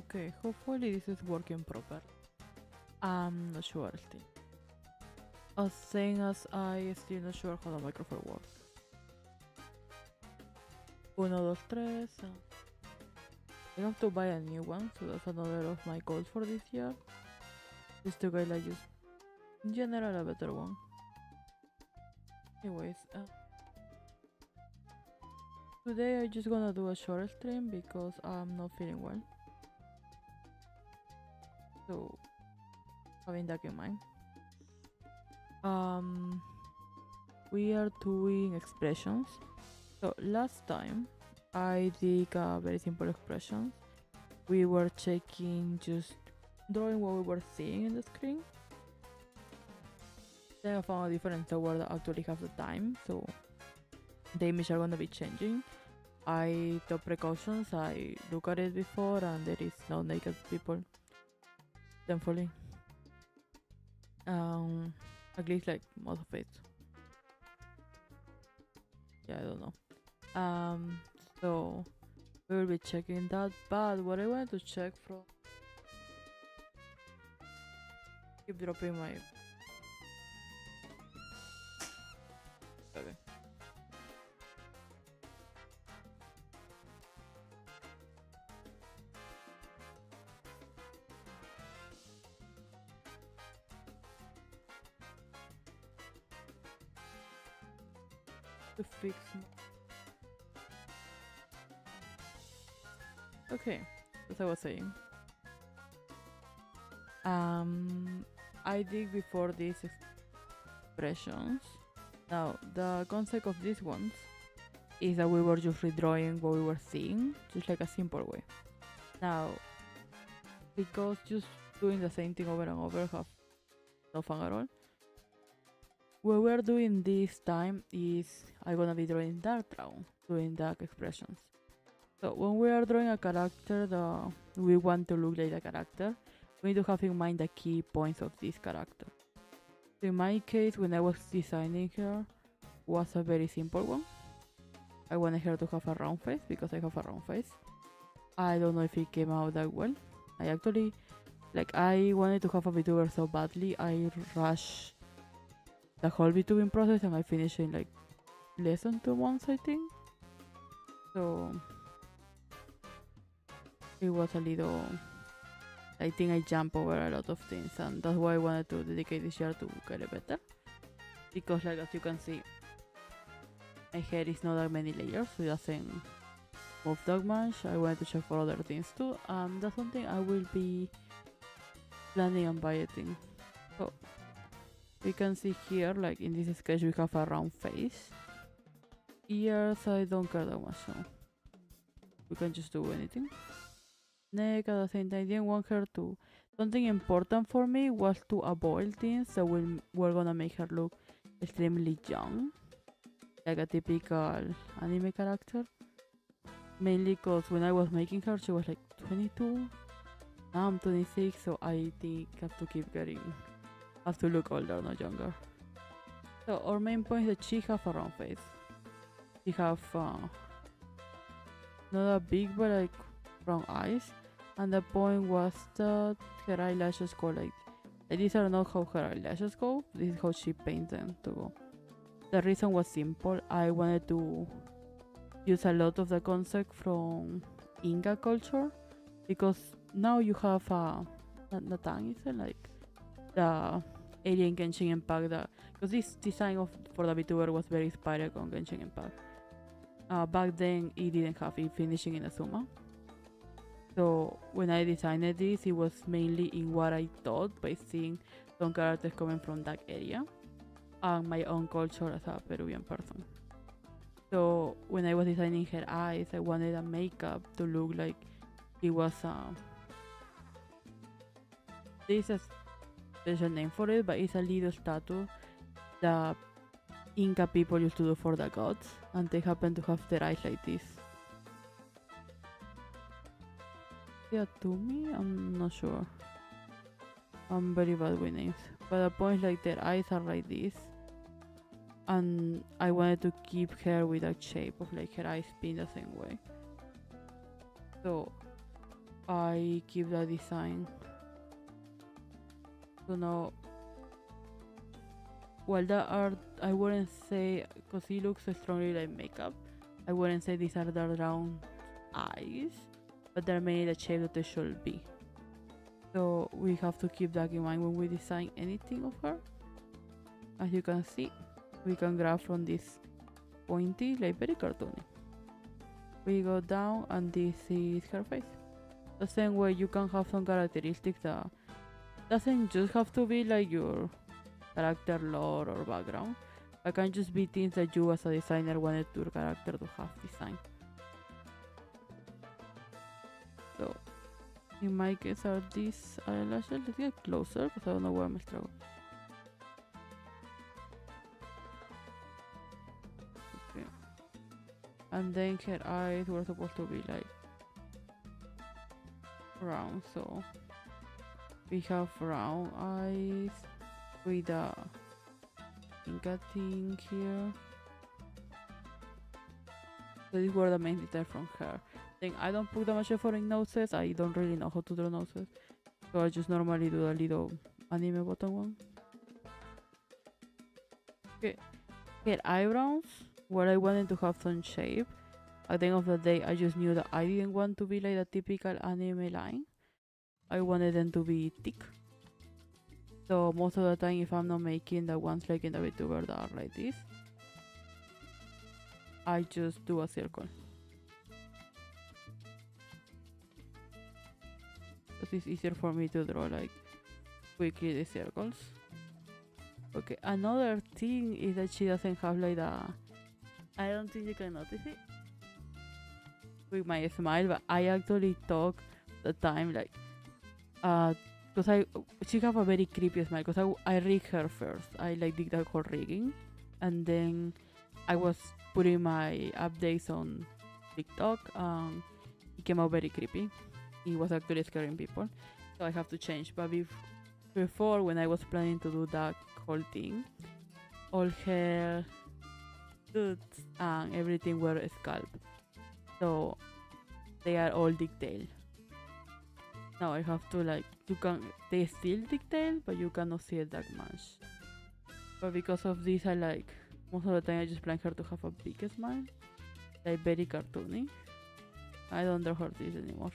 Okay, hopefully this is working proper. I'm not sure still. As same as I still not sure how the microphone works. Uno, dos, tres. I have to buy a new one, so that's another of my goals for this year. Is to get like just in general a better one. Anyways, today I'm just gonna do a short stream because I'm not feeling well. So having that in mind. We are doing expressions. So last time I did very simple expressions. We were checking just drawing what we were seeing in the screen. Then I found a different software that actually has the time, so the images are gonna be changing. I took precautions, I look at it before, and there is no naked people, thankfully. At least like most of it. Yeah, I don't know. So we will be checking that. But what I wanted to check from, keep dropping my. Okay. To fix. Okay, as I was saying. I did before these expressions. Now the concept of these ones is that we were just redrawing what we were seeing, just like a simple way. Now, because just doing the same thing over and over have no fun at all. What we're doing this time is I'm gonna be drawing dark brown, doing dark expressions. So when we are drawing a character that we want to look like the character, we need to have in mind the key points of this character. So in my case, when I was designing her, was a very simple one. I wanted her to have a round face because I have a round face. I don't know if it came out that well. I actually, I wanted to have a VTuber so badly, I rushed the whole VTubing process and I finished in like less than 2 months, I think. So it was a little, I think I jumped over a lot of things, and that's why I wanted to dedicate this year to get it better. Because like as you can see, my hair is not that many layers, so it doesn't move that much. I wanted to check for other things too, and that's something I will be planning on budgeting. So we can see here, like in this sketch, we have a round face. Ears, I don't care that much, so we can just do anything. Neck at the same time, I didn't want her to. Something important for me was to avoid things that were gonna make her look extremely young, like a typical anime character. Mainly because when I was making her, she was like 22. Now I'm 26, so I think I have to keep getting. Have to look older, not younger. So our main point is that she have a round face. She have not a big but like round eyes, and the point was that her eyelashes go like these are not how her eyelashes go. This is how she paints them to go. The reason was simple. I wanted to use a lot of the concept from Inca culture because now you have Natan, is it like the alien Genshin Impact, because this design for the VTuber was very inspired on Genshin Impact. Back then it didn't have it finishing in Azuma. So when I designed this, it was mainly in what I thought by seeing some characters coming from that area and my own culture as a Peruvian person. So when I was designing her eyes, I wanted a makeup to look like it was this is there's a name for it, but it's a little statue that Inca people used to do for the gods, and they happen to have their eyes like this. Yeah, to me, I'm not sure. I'm very bad with names, but the point is like their eyes are like this, and I wanted to keep her with that shape of like her eyes being the same way. So I keep the design. So now, well, the art, I wouldn't say, because he looks so strongly like makeup, I wouldn't say these are the round eyes, but they're made the shape that they should be. So we have to keep that in mind when we design anything of her. As you can see, we can grab from this pointy, like very cartoony. We go down and this is her face. The same way you can have some characteristics that doesn't just have to be like your character lore or background. It can just be things that you as a designer wanted your character to have designed. So in my case are these eyelashes. Let's get closer because I don't know where I'm struggling. Okay. And then her eyes were supposed to be like round, so we have round eyes with a Inca thing here. So these were the main details from her. Then I don't put that much effort in noses. I don't really know how to draw noses, so I just normally do a little anime bottom one. Okay, her eyebrows, where I wanted to have some shape. At the end of the day, I just knew that I didn't want to be like a typical anime line. I wanted them to be thick. So most of the time, if I'm not making the ones like in the VTuber that are like this, I just do a circle. Because it's easier for me to draw like quickly the circles. Okay, another thing is that she doesn't have like the... I don't think you can notice it with my smile, but I actually talk the time like because she have a very creepy smile because I rig her first. I like did the whole rigging, and then I was putting my updates on TikTok. It came out very creepy. It was actually scaring people, so I have to change. But before, when I was planning to do that whole thing, all her suits and everything were scalp, so they are all detailed. Now I have to like, they still detailed, but you cannot see it that much. But because of this, I like, most of the time I just plan her to have a big smile, like very cartoony. I don't draw her this anymore.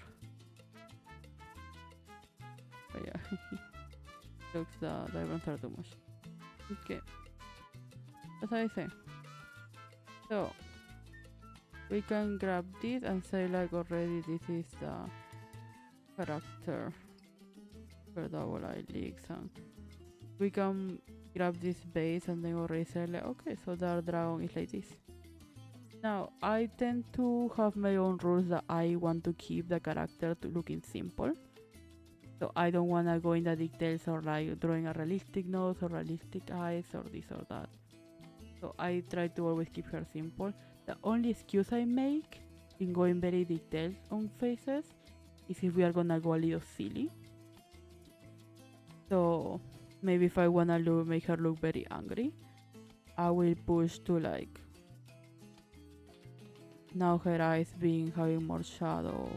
But yeah, looks the eyebrows are too much. Okay, as I say, so we can grab this and say like already this is the character for double eyelids, and we can grab this base and then already say like, okay, so the dragon is like this. Now I tend to have my own rules that I want to keep the character to looking simple. So I don't want to go in the details or like drawing a realistic nose or realistic eyes or this or that. So I try to always keep her simple. The only excuse I make in going very detailed on faces is if we are gonna go a little silly. So maybe if I wanna make her look very angry, I will push to like now her eyes having more shadow.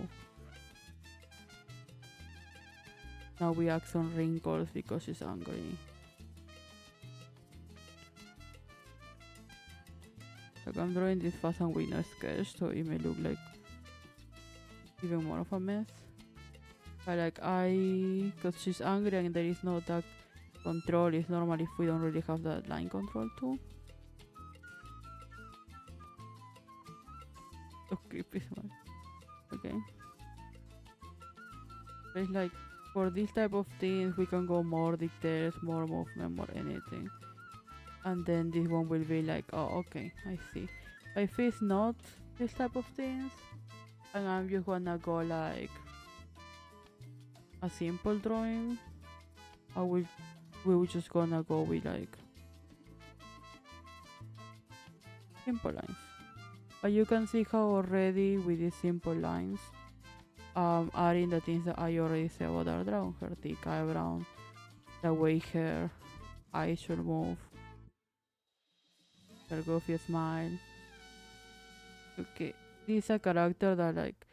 Now we add some wrinkles because she's angry. Like I'm drawing this fast and with no sketch, so it may look like even more of a mess. But like because she's angry and there is no that control, it's normal if we don't really have that line control too. So creepy smile. Okay. But it's like, for this type of things, we can go more details, more movement, more anything. And then this one will be like, oh, okay, I see. But if it's not this type of things, and I'm just gonna go like a simple drawing, we will just gonna go with like simple lines. But you can see how already with these simple lines, adding the things that I already said about our dragon, her thick eyebrow, the way her eyes should move, her goofy smile. Okay, this is a character that like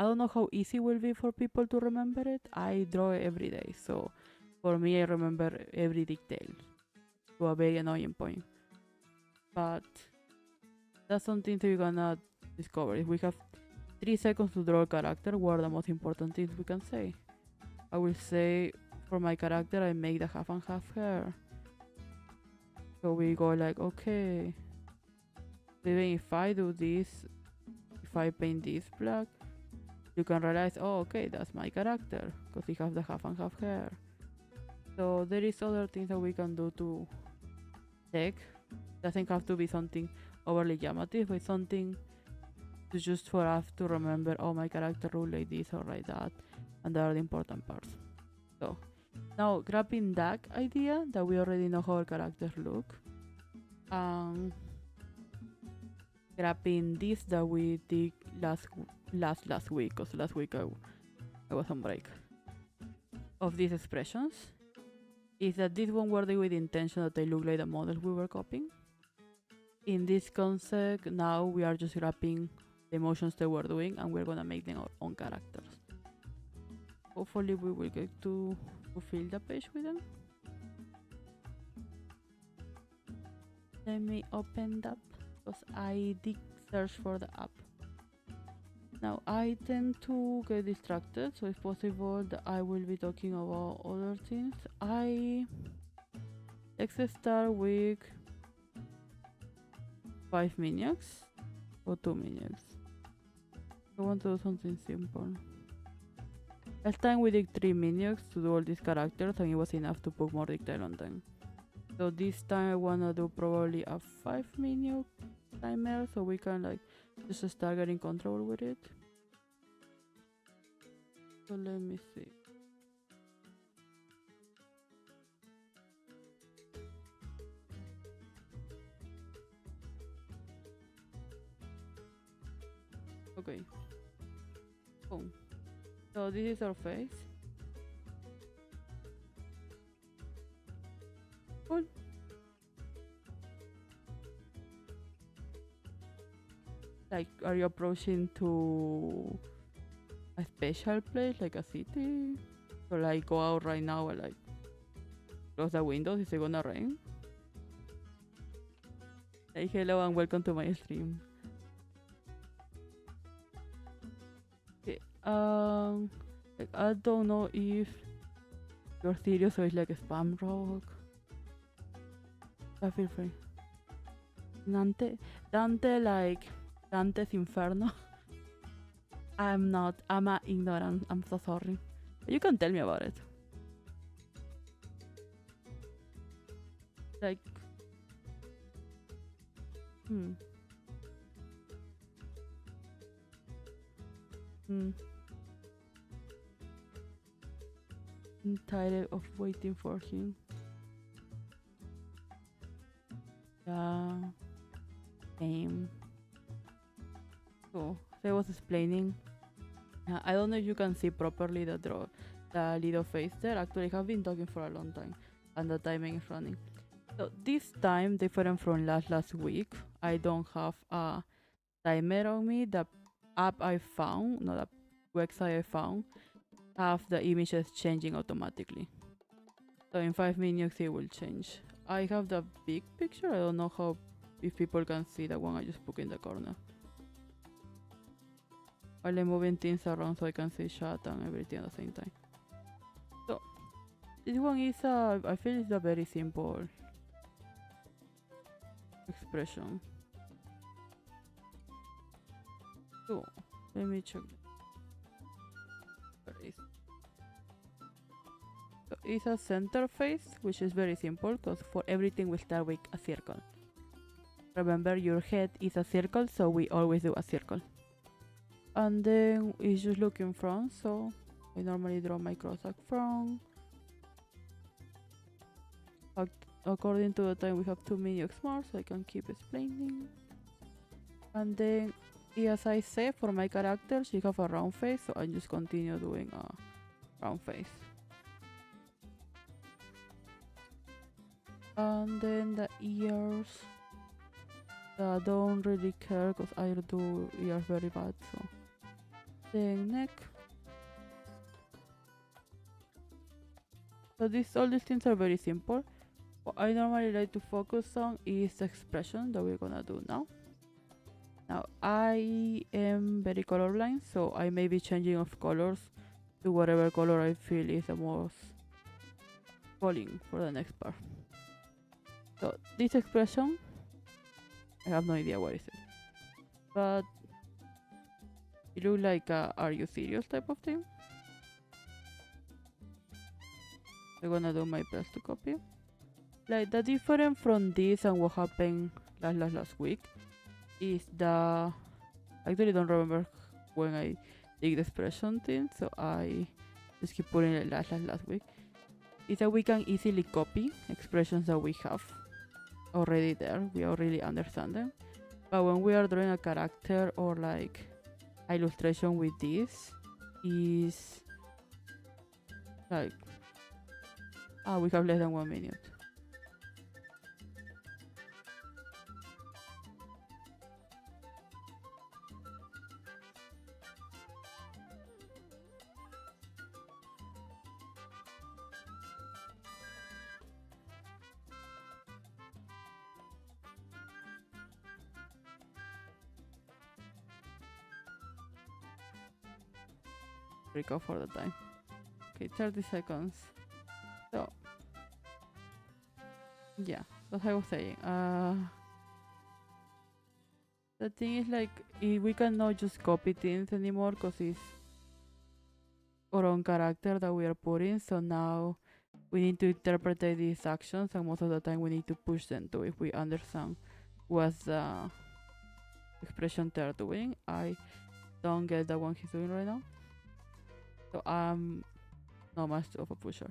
I don't know how easy it will be for people to remember it. I draw it every day, so for me, I remember every detail to a very annoying point. But that's something that you're gonna discover. If we have 3 seconds to draw a character, what are the most important things we can say? I will say for my character, I make the half and half hair. So we go like, okay, even if I do this, if I paint this black, you can realize, oh, okay, that's my character because he has the half and half hair. So there is other things that we can do to check. Doesn't have to be something overly dramatic, but something to just for us to remember, oh, my character rule like this or like that, and that are the important parts. So now grabbing that idea that we already know how our characters look, grabbing this that we did last week, because last week I was on break, of these expressions, is that this one worded with the intention that they look like the models we were copying. In this concept, now we are just grabbing the emotions they were doing and we're gonna make them our own characters. Hopefully we will get to fill the page with them. Let me open that because I did search for the app. Now I tend to get distracted, so it's possible that I will be talking about other things. Let's start with 5 minutes or 2 minutes. I want to do something simple. Last time we did 3 minutes to do all these characters and it was enough to put more detail on them. So this time I wanna do probably a 5-minute timer so we can like just start getting control with it. So let me see. Okay. Boom. So this is our face. Cool. Like, are you approaching to a special place, like a city? Or like go out right now and like close the windows? Is it gonna rain? Hey, hello and welcome to my stream. Okay, like, I don't know if you're serious or it's like a spam rock. I feel free. Dante like Dante's Inferno. I'm not. I'm ignorant. I'm so sorry. You can tell me about it. Like, hmm. I'm tired of waiting for him. Yeah. Same. So I was explaining. I don't know if you can see properly the little face there. Actually, I have been talking for a long time, and the timing is running. So this time, different from last week, I don't have a timer on me. The app I found, not the website I found, have the images changing automatically. So in 5 minutes it will change. I have the big picture. I don't know how if people can see the one I just put in the corner. While I'm moving things around so I can see chat and everything at the same time. So this one is I feel it's a very simple expression. So let me check. So it's a center face, which is very simple because for everything we start with a circle. Remember, your head is a circle, so we always do a circle. And then it's just looking front, so I normally draw my cross at front. According to the time, we have 2 minutes more, so I can keep explaining. And then, as I say, for my character, she have a round face, so I just continue doing a round face. And then the ears, I don't really care because I do ears very bad, so Then neck. So all these things are very simple. What I normally like to focus on is the expression that we're gonna do now. Now I am very colorblind, so I may be changing of colors to whatever color I feel is the most falling for the next part. So this expression, I have no idea what is it, but it looks like a "Are you serious?" type of thing. I'm gonna do my best to copy. Like the difference from this and what happened last week is the I actually don't remember when I did the expression thing, so I just keep putting it last week. Is that we can easily copy expressions that we have already there. We already understand them. But when we are drawing a character or like illustration with this, is like we have less than 1 minute. Recall for the time. Okay, 30 seconds. So yeah, as I was saying, the thing is like we cannot just copy things anymore because it's our own character that we are putting. So now we need to interpret these actions, and most of the time we need to push them to if we understand what's the expression they're doing. I don't get the one he's doing right now. So I'm not much of a pusher.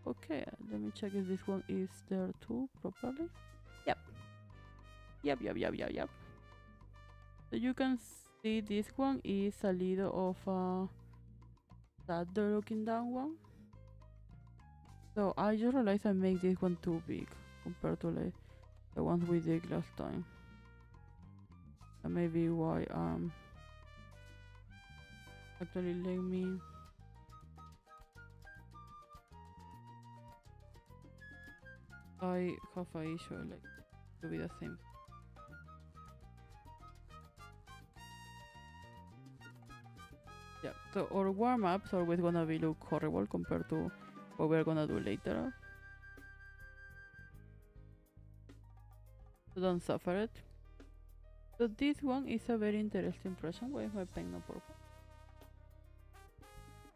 Okay, let me check if this one is there too properly. Yep. So you can see this one is a little of a sadder looking down one. So I just realized I make this one too big compared to like the ones we did last time. That may be why actually let me I have a issue like to be the same. Yeah, so our warm-ups are always gonna be look horrible compared to what we're gonna do later. So don't suffer it. So this one is a very interesting person. Why is my pen not purple?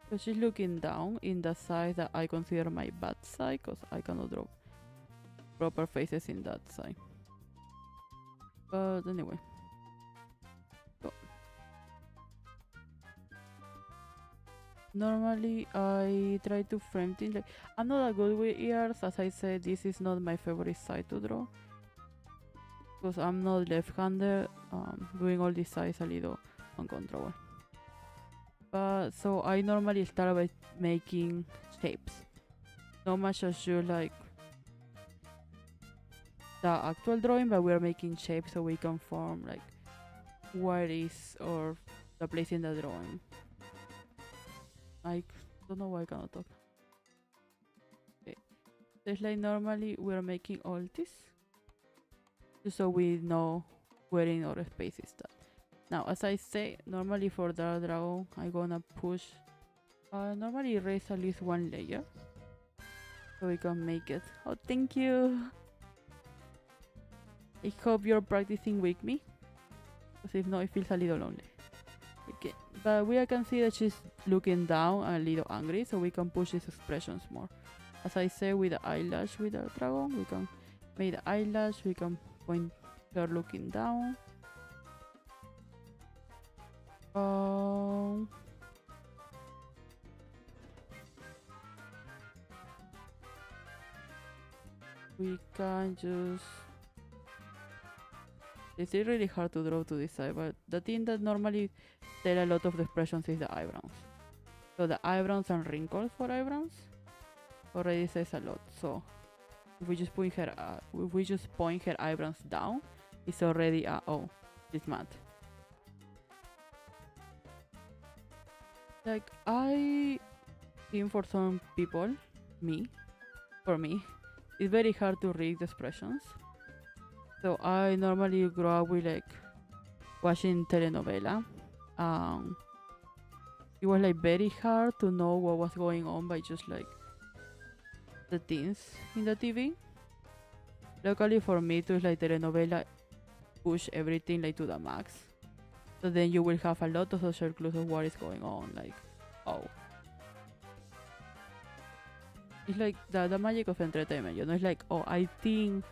So she's looking down in the side that I consider my bad side because I cannot draw proper faces in that side. But anyway. So normally I try to frame things like I'm not a good with ears. As I said, this is not my favorite side to draw because I'm not left-handed. Doing all these sides a little uncomfortable. But so I normally start by making shapes. Not much as you like the actual drawing, but we're making shapes so we can form like what is or the place in the drawing. I don't know why I cannot talk. Okay, there's like normally we're making all this just so we know where in our space is that. Now, as I say, normally for the dragon, I'm gonna push. Normally erase at least one layer so we can make it. Oh, thank you. I hope you're practicing with me, because if not, it feels a little lonely. Okay, but we can see that she's looking down and a little angry, so we can push these expressions more. As I say, with the eyelash with the dragon, we can make the eyelash, we can point her looking down. We can just... It's really hard to draw to this side, but the thing that normally tell a lot of the expressions is the eyebrows. So the eyebrows and wrinkles for eyebrows already says a lot. So if we just point her eyebrows down, it's already oh, she's mad. Like I think for some people, for me, it's very hard to read the expressions. So I normally grow up with like watching telenovela. Um, it was like very hard to know what was going on by just like the things in the TV. Locally for me, it was like telenovela push everything like to the max. So then you will have a lot of social clues of what is going on. Like, oh, it's like the magic of entertainment. You know, it's like, oh, I think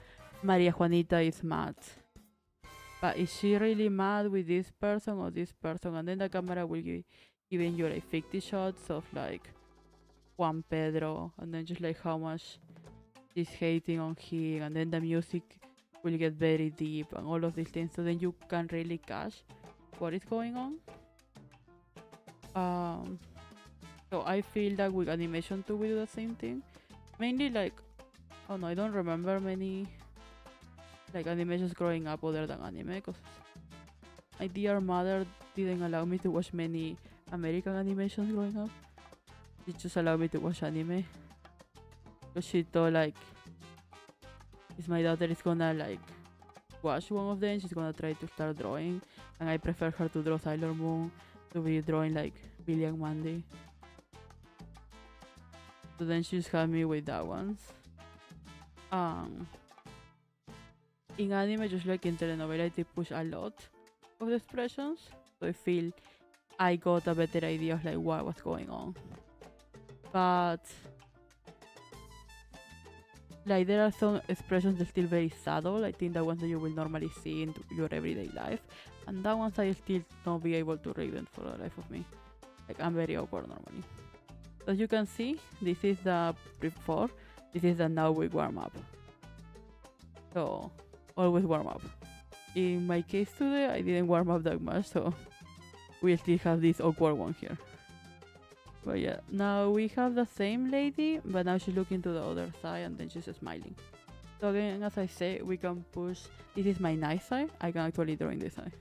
Maria Juanita is mad, but is she really mad with this person or this person? And then the camera will give giving you like 50 shots of like Juan Pedro, and then just like how much she's hating on him, and then the music will get very deep and all of these things. So then you can really catch what is going on. Um, so I feel that with animation too, we do the same thing. Mainly like, oh no, I don't remember many like animations growing up other than anime, because my dear mother didn't allow me to watch many American animations growing up. She just allowed me to watch anime because she thought like if my daughter is gonna like watch one of them, she's gonna try to start drawing, and I prefer her to draw Sailor Moon to be drawing like Billy and Mandy. So then she just had me with that ones. Um, in anime, just like in telenovela, they push a lot of the expressions, so I feel I got a better idea of like what was going on. But like there are some expressions that are still very subtle. I think the ones that you will normally see in your everyday life, and that ones I still not be able to read them for the life of me. Like I'm very awkward normally. As you can see, this is the before, this is the now we warm up. So always warm up. In my case today, I didn't warm up that much, so we still have this awkward one here. But yeah, now we have the same lady, but now she's looking to the other side and then she's smiling. So again, as I say, we can push. This is my nice side. I can actually draw in this side.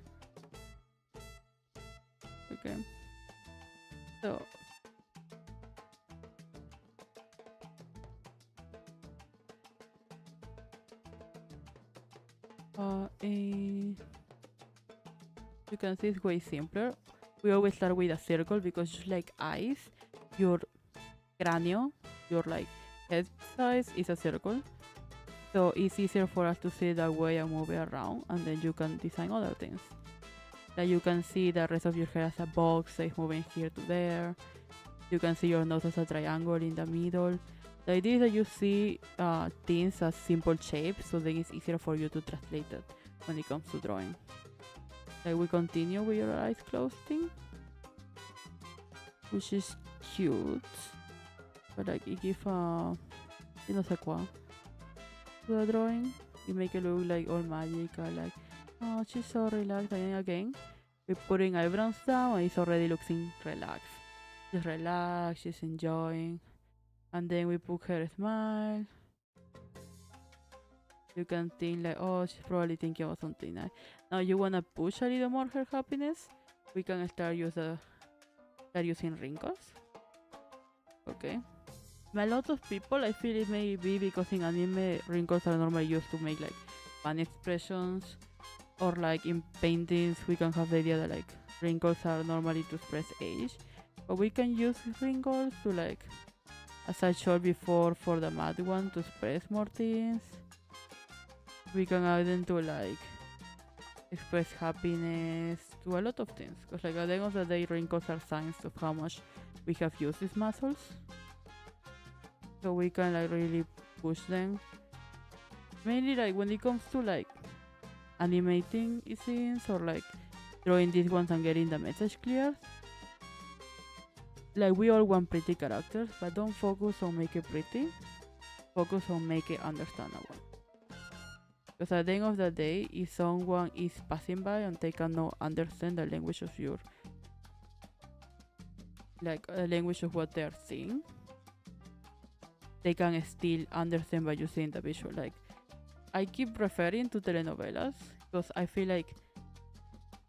Okay. So you can see it's way simpler. We always start with a circle because just like eyes, your cráneo, your like head size is a circle. So it's easier for us to see that way and move it around, and then you can design other things. Like you can see the rest of your hair as a box, so it's moving here to there. You can see your nose as a triangle in the middle. The idea is that you see things as simple shapes, so then it's easier for you to translate it when it comes to drawing. Like we continue with your eyes closed thing, which is cute, but like it gives no sé quoi to the drawing. You make it look like all magical, like oh she's so relaxed. And then again, we're putting eyebrows down and it's already looking relaxed. She's relaxed, she's enjoying. And then we put her smile. You can think like, oh, she's probably thinking about something nice. Now you wanna push a little more her happiness. We can start using wrinkles. Okay. A lot of people, I feel it may be because in anime wrinkles are normally used to make like fun expressions, or like in paintings we can have the idea that like wrinkles are normally to express age, but we can use wrinkles to like, as I showed before for the matte one, to express more things. We can add them to like express happiness, to a lot of things, because like at the end of the day wrinkles are signs of how much we have used these muscles, so we can like really push them. Mainly like when it comes to like animating scenes or like drawing these ones and getting the message clear. Like we all want pretty characters, but don't focus on make it pretty, focus on make it understandable. Because at the end of the day, if someone is passing by and they cannot understand the language of your, like the language of what they're seeing, they can still understand by you seeing the visual. Like I keep referring to telenovelas because I feel like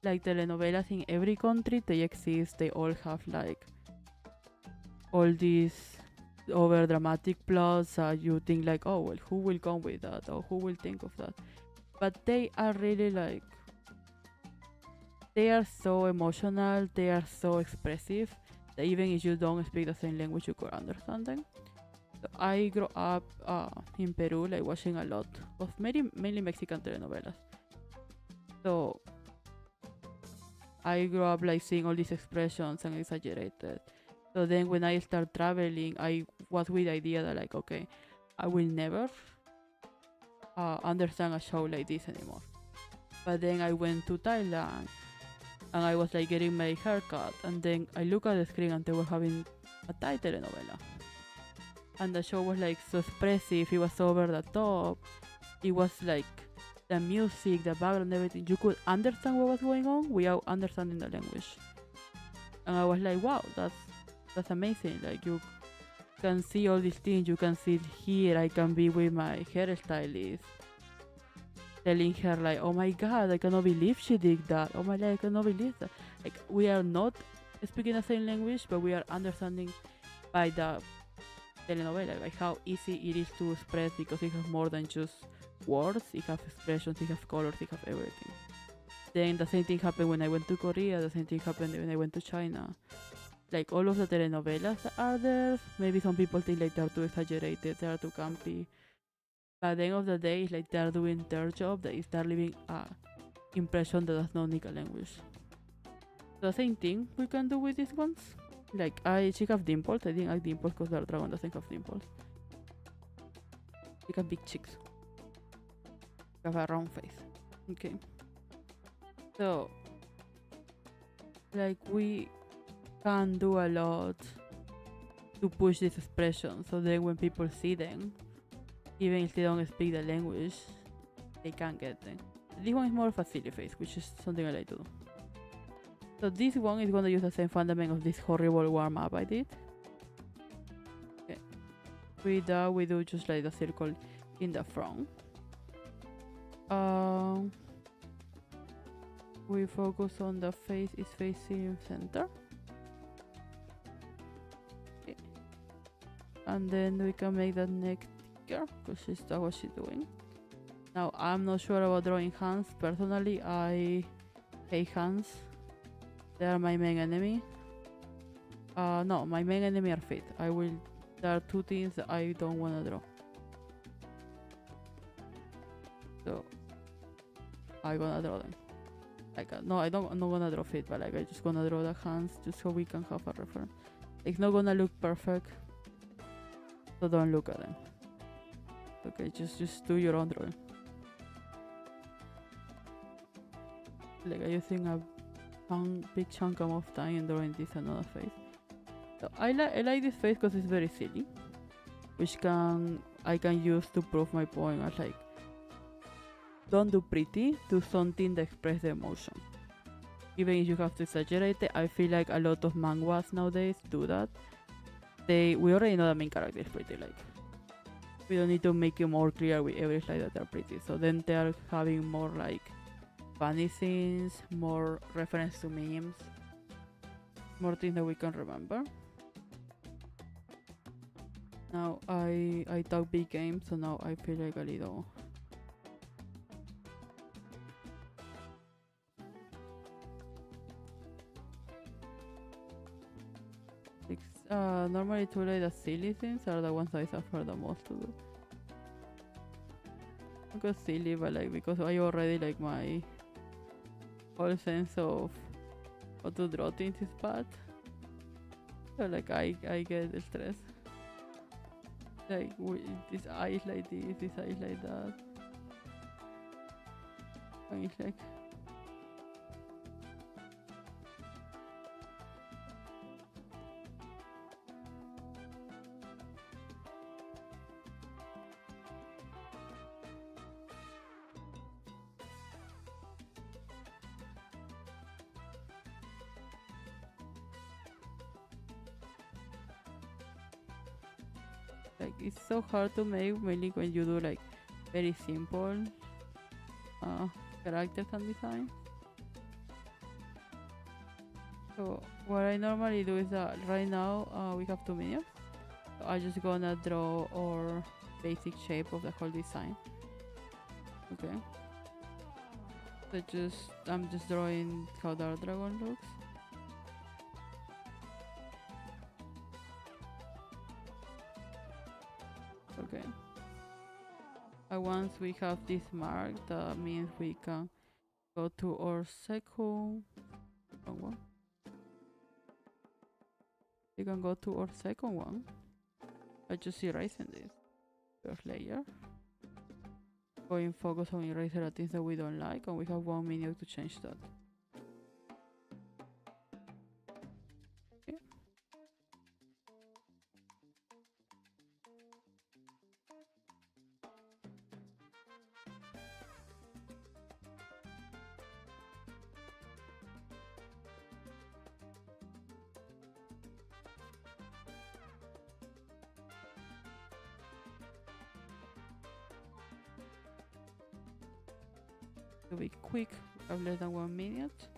telenovelas in every country they exist. They all have like all these over dramatic plots. You think like, oh well, who will come with that, or who will think of that? But they are really like, they are so emotional, they are so expressive that even if you don't speak the same language, you could understand them. So I grew up in Peru, like watching a lot of mainly Mexican telenovelas. So I grew up like seeing all these expressions and exaggerated. So then when I start traveling, I was with the idea that like, okay, I will never understand a show like this anymore. But then I went to Thailand and I was like getting my haircut, and then I look at the screen and they were having a Thai telenovela. And the show was like so expressive, it was over the top. It was like the music, the background, everything. You could understand what was going on without understanding the language. And I was like, wow, that's amazing. Like you can see all these things, you can see it here. I can be with my hairstylist, telling her like, oh my god, I cannot believe she did that. Oh my god, I cannot believe that. Like we are not speaking the same language, but we are understanding by the telenovela, like how easy it is to express because it has more than just words, it has expressions, it has colors, it has everything. Then the same thing happened when I went to Korea, the same thing happened when I went to China. Like all of the telenovelas that are there, maybe some people think like they're too exaggerated, they're too campy. But at the end of the day, it's like they're doing their job, that is they're leaving a impression that does not need a language. The same thing we can do with these ones. Like she have dimples, I didn't like dimples because their dragon doesn't have dimples. She have big cheeks. She have a round face. Okay. So, like we can do a lot to push this expression, so then when people see them, even if they don't speak the language, they can get them. This one is more of a silly face, which is something I like to do. So this one is going to use the same fundament of this horrible warm-up I did. Okay. With that, we do just like the circle in the front. We focus on the face is facing center. Okay. And then we can make the neck thicker because that's what she's doing. Now I'm not sure about drawing hands. Personally, I hate hands. They are my main enemy. No, my main enemy are feet. There are two things that I don't want to draw. So I'm gonna draw them. Like no, I'm not gonna draw feet, but like I just gonna draw the hands just so we can have a reference. It's not gonna look perfect, so don't look at them. Okay, just do your own drawing. Like I'm using a big chunk of time in drawing this another face. So I like this face because it's very silly, which I can use to prove my point as like, don't do pretty, do something that expresses the emotion. Even if you have to exaggerate it, I feel like a lot of manhwas nowadays do that. We already know the main character is pretty, like we don't need to make it more clear with every slide that they're pretty. So then they are having more like funny scenes, more reference to memes, more things that we can remember. Now I talk big games, so now I feel like a little. Normally too like the silly things are the ones I suffer the most to do. Not because silly, but like because I already like my whole sense of how to draw things is bad. So like I get stressed. Like this eyes like this eyes like that. And it's like it's so hard to make, mainly when you do like very simple characters and design. So what I normally do is that right now we have 2 minions. So I just gonna draw our basic shape of the whole design. Okay. So I'm just drawing how the dragon looks. Okay. And once we have this mark, that means we can go to our second one. We can go to our second one. I just erasing this first layer. Going focus on eraser at things that we don't like, and we have 1 minute to change that. Okay. To be quick, we have less than 1 minute.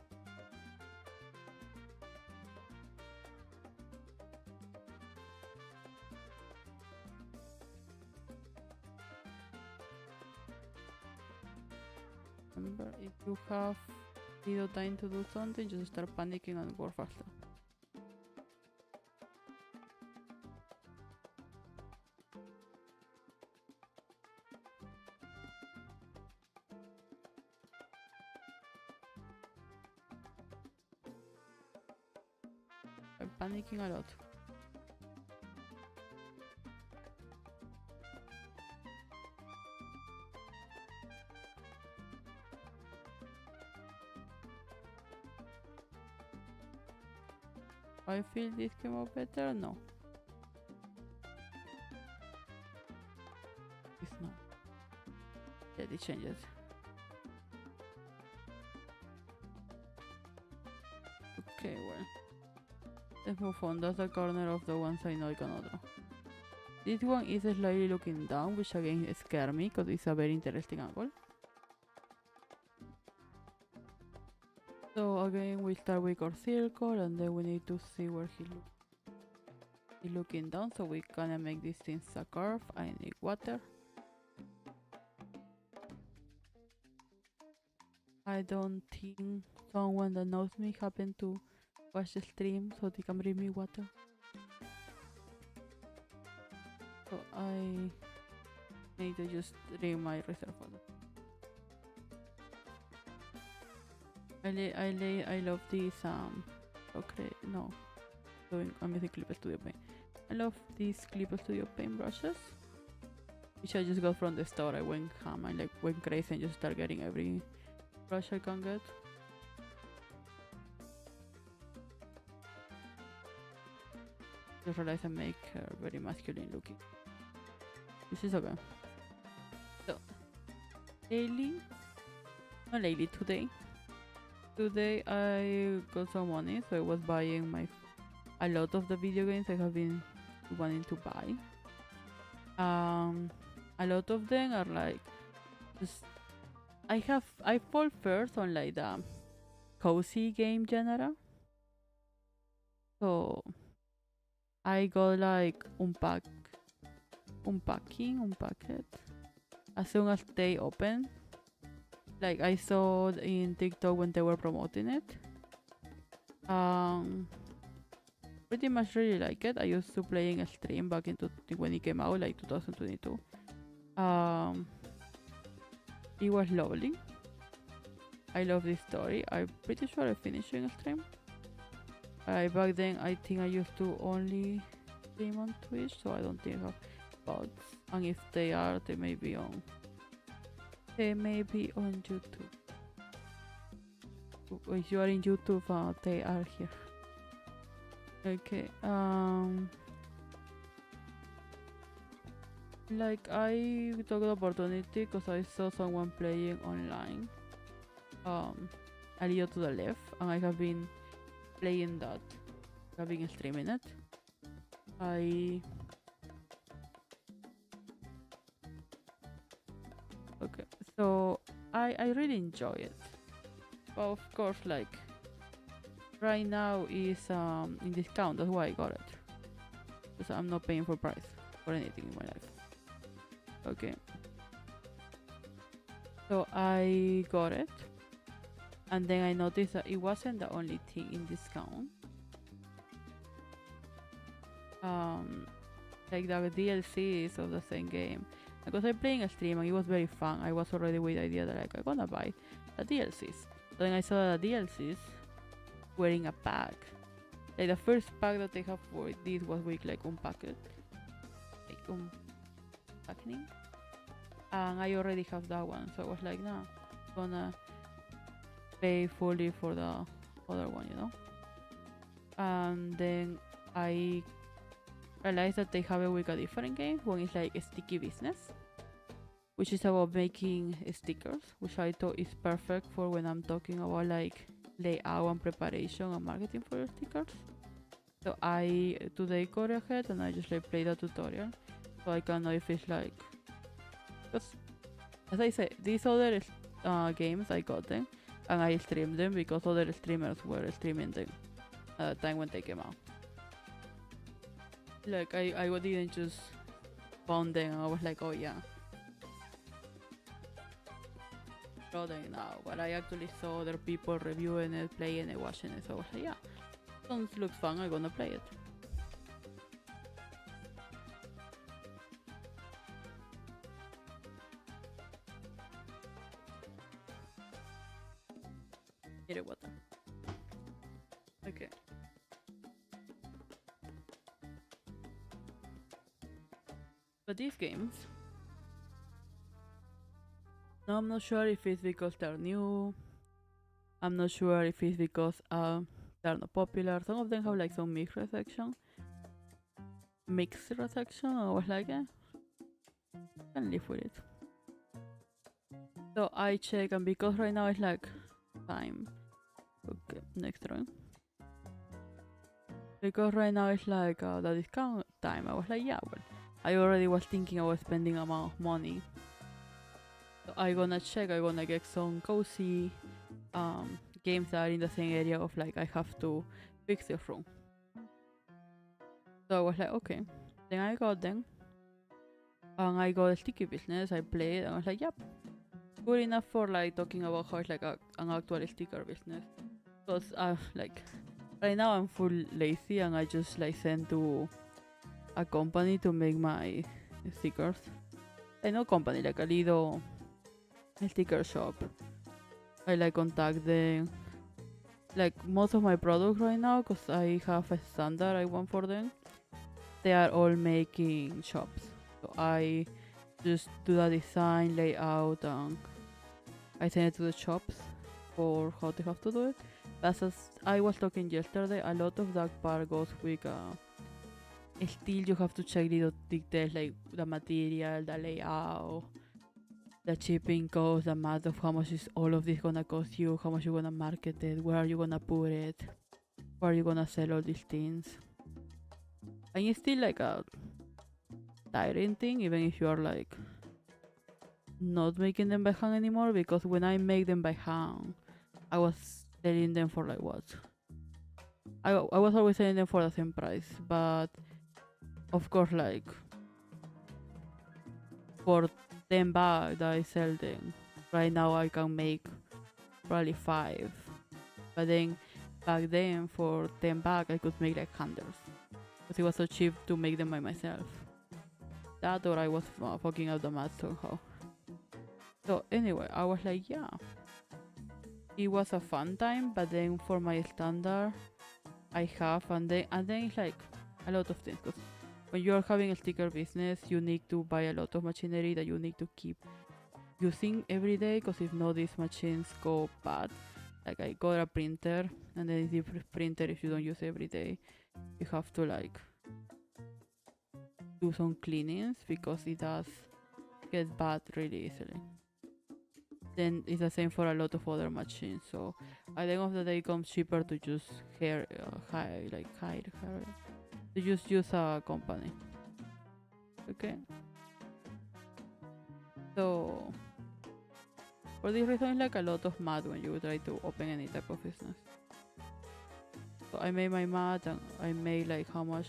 Remember, if you have little time to do something, just start panicking and go faster. I'm panicking a lot. I feel this came out better? No. It's not. Let it change it. Okay, well. Let's move on. That's the corner of the ones I know I cannot draw. This one is slightly looking down, which again scares me because it's a very interesting angle. So again we start with our circle, and then we need to see where he's looking down, so we gonna make this thing a curve. I need water. I don't think someone that knows me happened to watch the stream so they can bring me water. So I need to just drink my reserve water. I love these okay, no, I'm using Clip Studio Paint. I love these Clip Studio Paint brushes, which I just got from the store. I went ham, I like went crazy and just start getting every brush I can get. Just realize I make her very masculine looking. This is okay. So today I got some money, so I was buying a lot of the video games I have been wanting to buy. A lot of them are like just I fall first on like the cozy game genre. So I got like unpacket as soon as they open. Like I saw in TikTok when they were promoting it. Pretty much really like it. I used to play in a stream back when it came out, like 2022. It was lovely. I love this story. I'm pretty sure I finished in a stream. Back then I think I used to only stream on Twitch, so I don't think I have bots. And if they are, they may be on YouTube. If you are in YouTube, they are here. Okay. Like I took the opportunity because I saw someone playing online. A little to the left, and I have been playing that. I've been streaming it. Okay, so I really enjoy it. But of course, like right now is in discount. That's why I got it. Because I'm not paying for price for anything in my life. Okay. So I got it. And then I noticed that it wasn't the only thing in discount. Like the DLCs of the same game. Because I playing a stream and it was very fun. I was already with the idea that like I'm gonna buy the DLCs. Then I saw the DLCs were in a pack. Like the first pack that they have for this was with like unpacked, like unpacking. And I already have that one, so I was like, nah, I'm gonna pay fully for the other one, you know. And then I realized that they have it with a different game. One is like a sticky business, which is about making stickers, which I thought is perfect for when I'm talking about like layout and preparation and marketing for your stickers. So I today go ahead and I just like play the tutorial, so I can know if it's like, because as I said, these other games I got them and I streamed them because other streamers were streaming them at the time when they came out. Like I didn't just found them and I was like, oh yeah. Then now, but I actually saw other people reviewing it, playing it, watching it, so I was like, yeah, sounds looks fun, I'm gonna play it. Mire water. Okay. But these games, no, I'm not sure if it's because they're new. I'm not sure if it's because they're not popular. Some of them have like some mixed reception. I was like, I can live with it. So I check, and because right now it's like time. Okay, next round. Because right now it's like the discount time. I was like, yeah, well, I already was thinking I was spending amount of money. So I gonna check, I gonna get some cozy games that are in the same area of like I have to fix the room. So I was like, okay. Then I got them. And I got a sticky business, I played and I was like, yep. Good enough for like talking about how it's like an actual sticker business. Because like right now I'm full lazy and I just like send to a company to make my stickers. I know company, like a little sticker shop. I like contact them. Like most of my products right now, because I have a standard I want for them, they are all making shops. So I just do the design, layout, and I send it to the shops for how they have to do it. But as I was talking yesterday, a lot of that part goes with still you have to check little details like the material, the layout, the shipping cost, the math of how much is all of this gonna cost you, how much you're gonna market it, where are you gonna put it, where are you gonna sell all these things. And it's still like a tiring thing, even if you are like not making them by hand anymore, because when I make them by hand, I was selling them for like what? I was always selling them for the same price, but of course like for 10 bags that I sell them, right now I can make probably 5. But then back then for 10 bags I could make like hundreds. Because it was so cheap to make them by myself. That or I was fucking up the math somehow. So anyway, I was like, yeah. It was a fun time, but then for my standard I have, and then it's like a lot of things. Because when you are having a sticker business, you need to buy a lot of machinery that you need to keep using every day, because if not, these machines go bad. Like I got a printer, and then the printer, if you don't use every day, you have to like do some cleanings because it does get bad really easily. Then it's the same for a lot of other machines. So at the end of the day, it comes cheaper to just hire to just use a company. Okay. So for this reason, it's like a lot of math when you try to open any type of business. So I made my math and I made like how much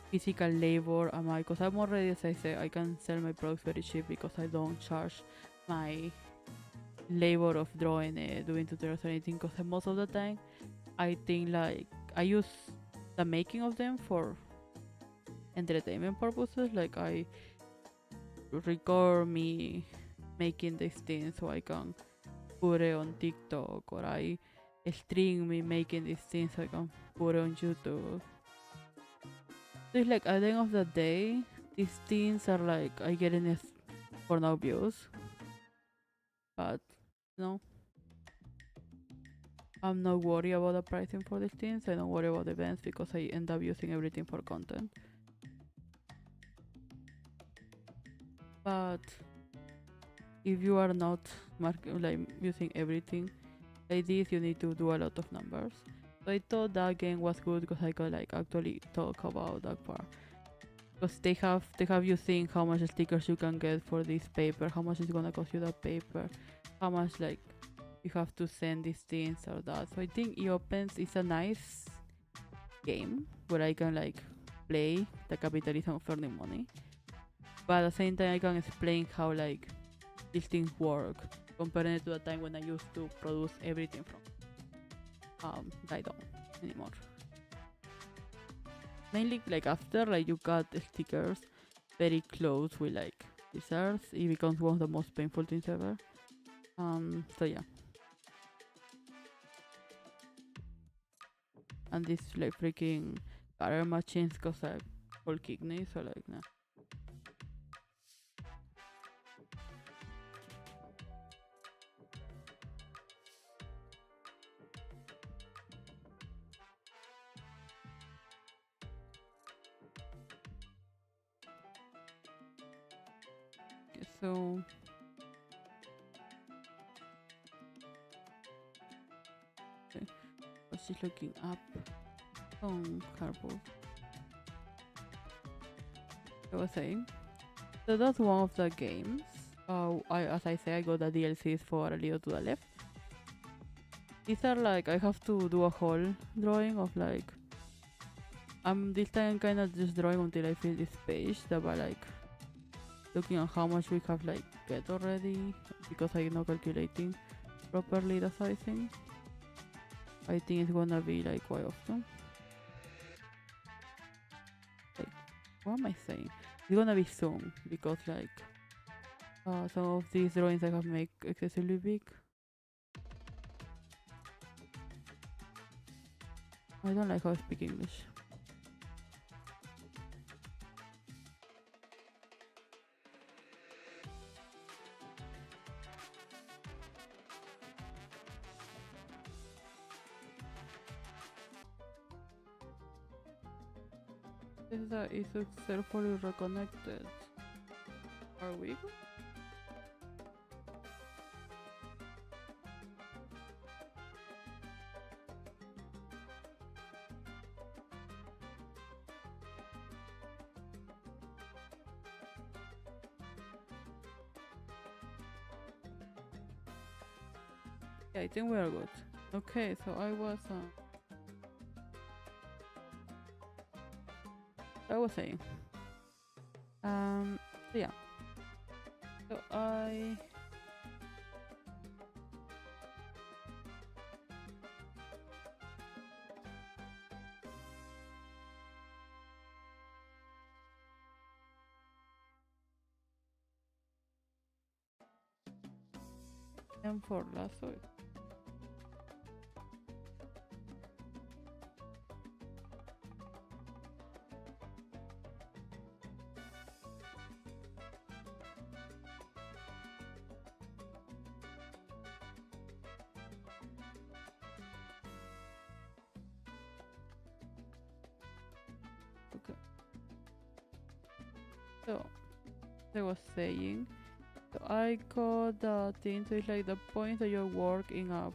physical labor am I, because I'm already, as I say, I can sell my products very cheap because I don't charge my labor of drawing it, doing tutorials or anything, because most of the time I think like I use the making of them for entertainment purposes. Like I record me making these things so I can put it on TikTok, or I stream me making these things so I can put it on YouTube. So it's like at the end of the day, these things are like I getting it for no views, but no, I'm not worried about the pricing for these things. I don't worry about the events because I end up using everything for content. But if you are not like using everything like this, you need to do a lot of numbers. So I thought that game was good because I could like actually talk about that part. Because they have you think how much stickers you can get for this paper, how much it's gonna cost you that paper, how much like you have to send these things or that. So I think it opens, it's a nice game where I can like play the capitalism of earning money, but at the same time I can explain how like these things work comparing it to the time when I used to produce everything from I don't anymore. Mainly like after like you got the stickers very close with like desserts, it becomes one of the most painful things ever. So yeah. And this like freaking color machines cause like whole kidney, so like nah. Okay, so okay, was just looking up on cardboard. I was saying. So that's one of the games. As I say, I got the DLCs for a little to the left. These are like I have to do a whole drawing of like this time kind of just drawing until I finish this page. That by like looking at how much we have like get already because I'm not calculating properly the sizing. I think it's gonna be like quite often. Like, what am I saying? It's gonna be soon because like some of these drawings I have made excessively big. I don't like how I speak English. Is that is successfully reconnected. Are we good? Yeah, I think we are good. Okay, so I was saying. So yeah. So I am for last week. Okay. So I was saying. So I got the thing, so it's like the point that you work in a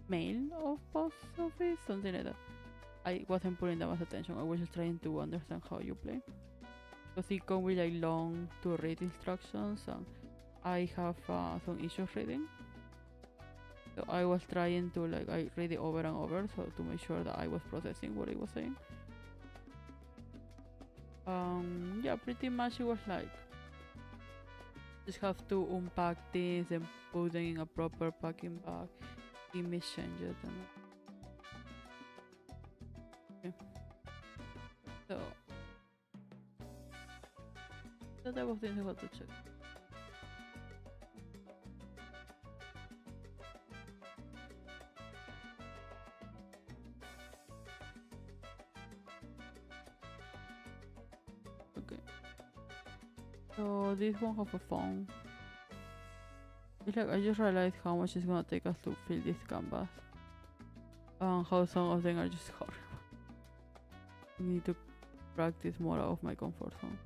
mail of post office, something like that. I wasn't putting that much attention. I was just trying to understand how you play. Because it comes with like long to read instructions, and I have some issues reading. So I was trying to like I read it over and over so to make sure that I was processing what it was saying. Yeah, pretty much it was like just have to unpack things and put them in a proper packing bag, image changes and okay. So that type of things I got to check. Okay. So this one have a phone. It's like I just realized how much it's gonna take us to fill this canvas. And how some of them are just horrible. I need to practice more out of my comfort zone.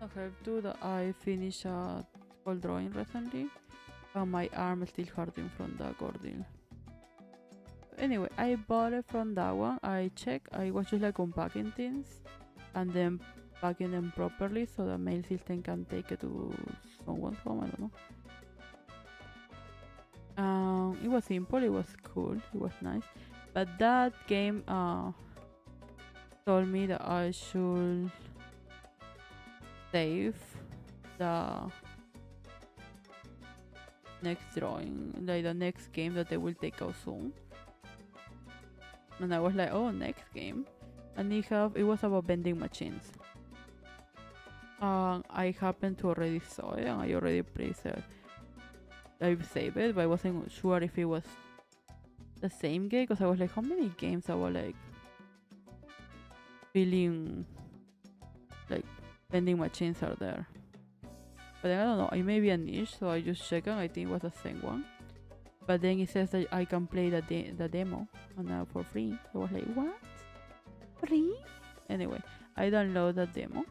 I have to that I finished a whole drawing recently and my arm is still hurting from the ordeal. Anyway, I bought it from that one. I checked, I was just like unpacking things and then packing them properly so the mail system can take it to someone's home, I don't know. It was simple, it was cool, it was nice. But that game told me that I should save the next drawing, like the next game that they will take out soon. And I was like, oh, next game. And it was about vending machines. I happened to already saw it and I already placed it. I saved it, but I wasn't sure if it was the same game because I was like, how many games I was like feeling like vending machines are there? But then I don't know, it may be a niche, so I just checked and I think it was the same one. But then it says that I can play the demo and for free. So I was like, what? Free? Anyway, I downloaded the demo.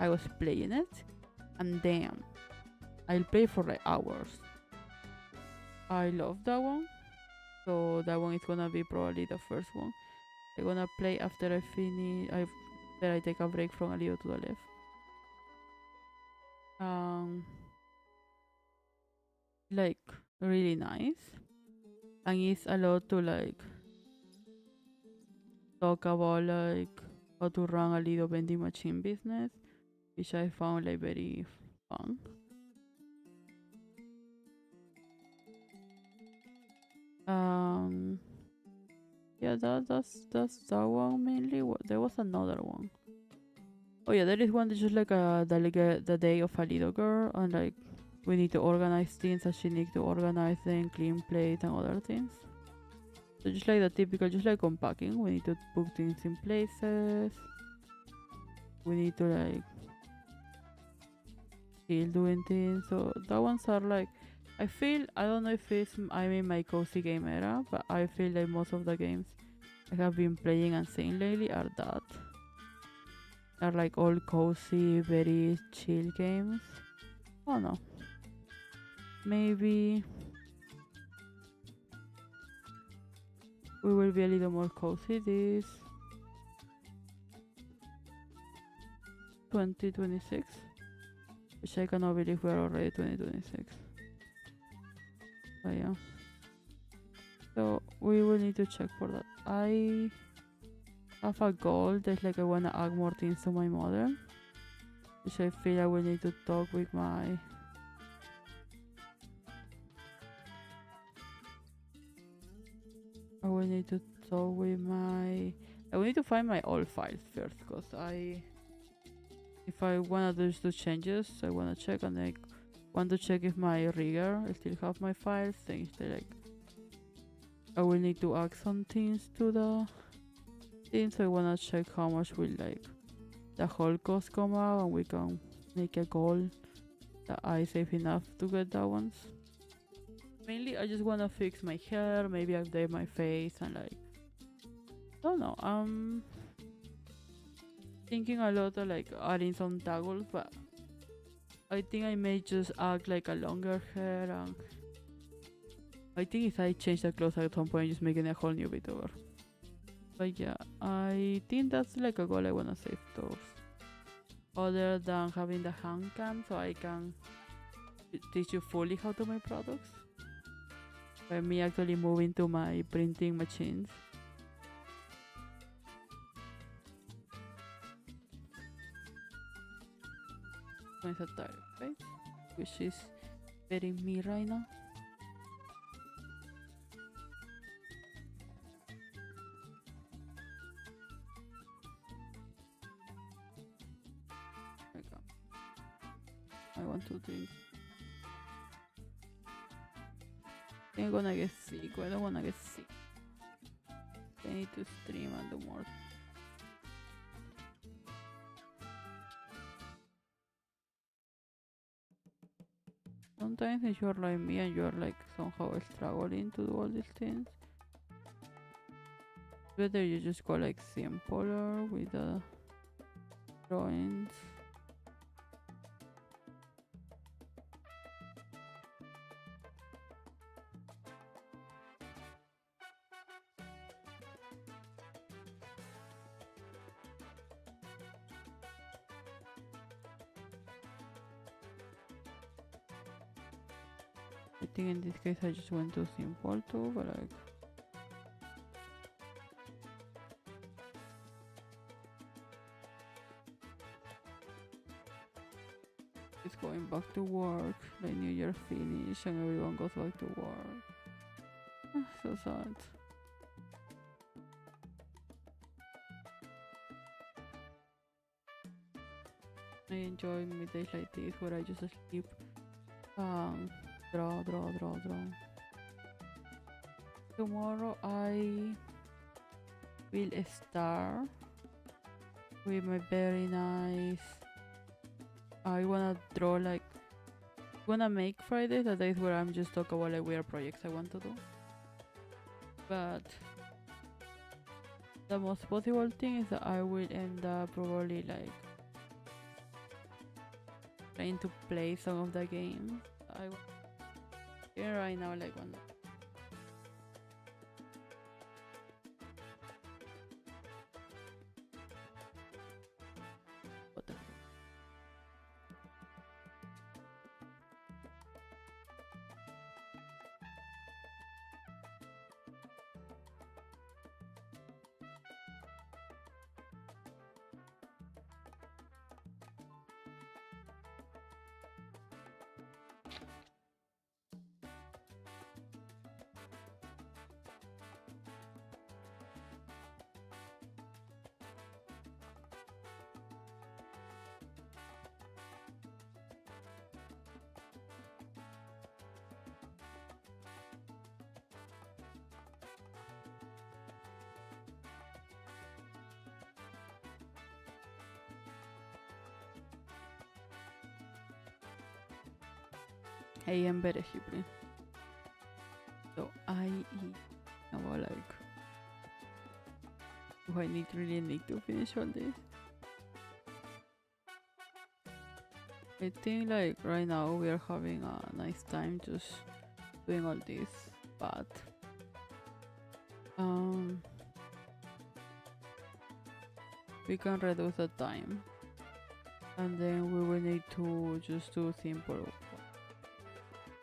I was playing it, and damn, I'll play for like hours. I love that one, so that one is gonna be probably the first one. I'm gonna play after I finish. After I take a break from A Little to the Left. Like really nice, and it's a lot to like talk about like how to run a little vending machine business, which I found like very fun. Yeah, that's that one mainly. There was another one. Oh yeah, there is one that's just like the day of a little girl, and like we need to organize things as she needs to organize them, clean plates and other things. So just like the typical, just like unpacking, we need to put things in places. We need to like still doing things. So that ones are like, I feel, I don't know if I'm in my cozy game era, but I feel like most of the games I have been playing and seeing lately are that. Are like all cozy, very chill games. I don't know. Maybe we will be a little more cozy this 2026, which I cannot believe we are already 2026. But yeah, so we will need to check for that. I have a goal that like I wanna add more things to my model, which I feel I will need to talk with my I will need to find my old files first, because if I wanna do those changes, I wanna check, and I want to check if my rigger still have my files. Things that like I will need to add some things to the thing, so I wanna check how much will like the whole cost come out, and we can make a goal that I save enough to get that ones. Mainly I just wanna fix my hair, maybe update my face, and like I don't know, thinking a lot of like adding some toggles, but I think I may just add like a longer hair, and I think if I change the clothes at some point, just making a whole new VTuber. But yeah, I think that's like a goal I wanna save those. Other than having the hand cam so I can teach you fully how to make products. By me actually moving to my printing machines. It's a tire, right? Which is very me right now. I want to drink. I think I'm gonna get sick. I don't wanna get sick. I need to stream and do more. Sometimes if you're like me and you're like somehow struggling to do all these things, better you just go like simpler with the drawings. I think in this case I just went too simple too, but like it's going back to work, like New Year finish and everyone goes back to work. So sad. I enjoy middays like this where I just sleep, draw. Tomorrow I will start with my very nice. I wanna draw like wanna make Friday the days where I'm just talk about like weird projects I want to do. But the most possible thing is that I will end up probably like trying to play some of the games. Even right now like one. What the I am very Hebrew. So I eat about like do I really need to finish all this? I think like right now we are having a nice time just doing all this, but we can reduce the time and then we will need to just do simple.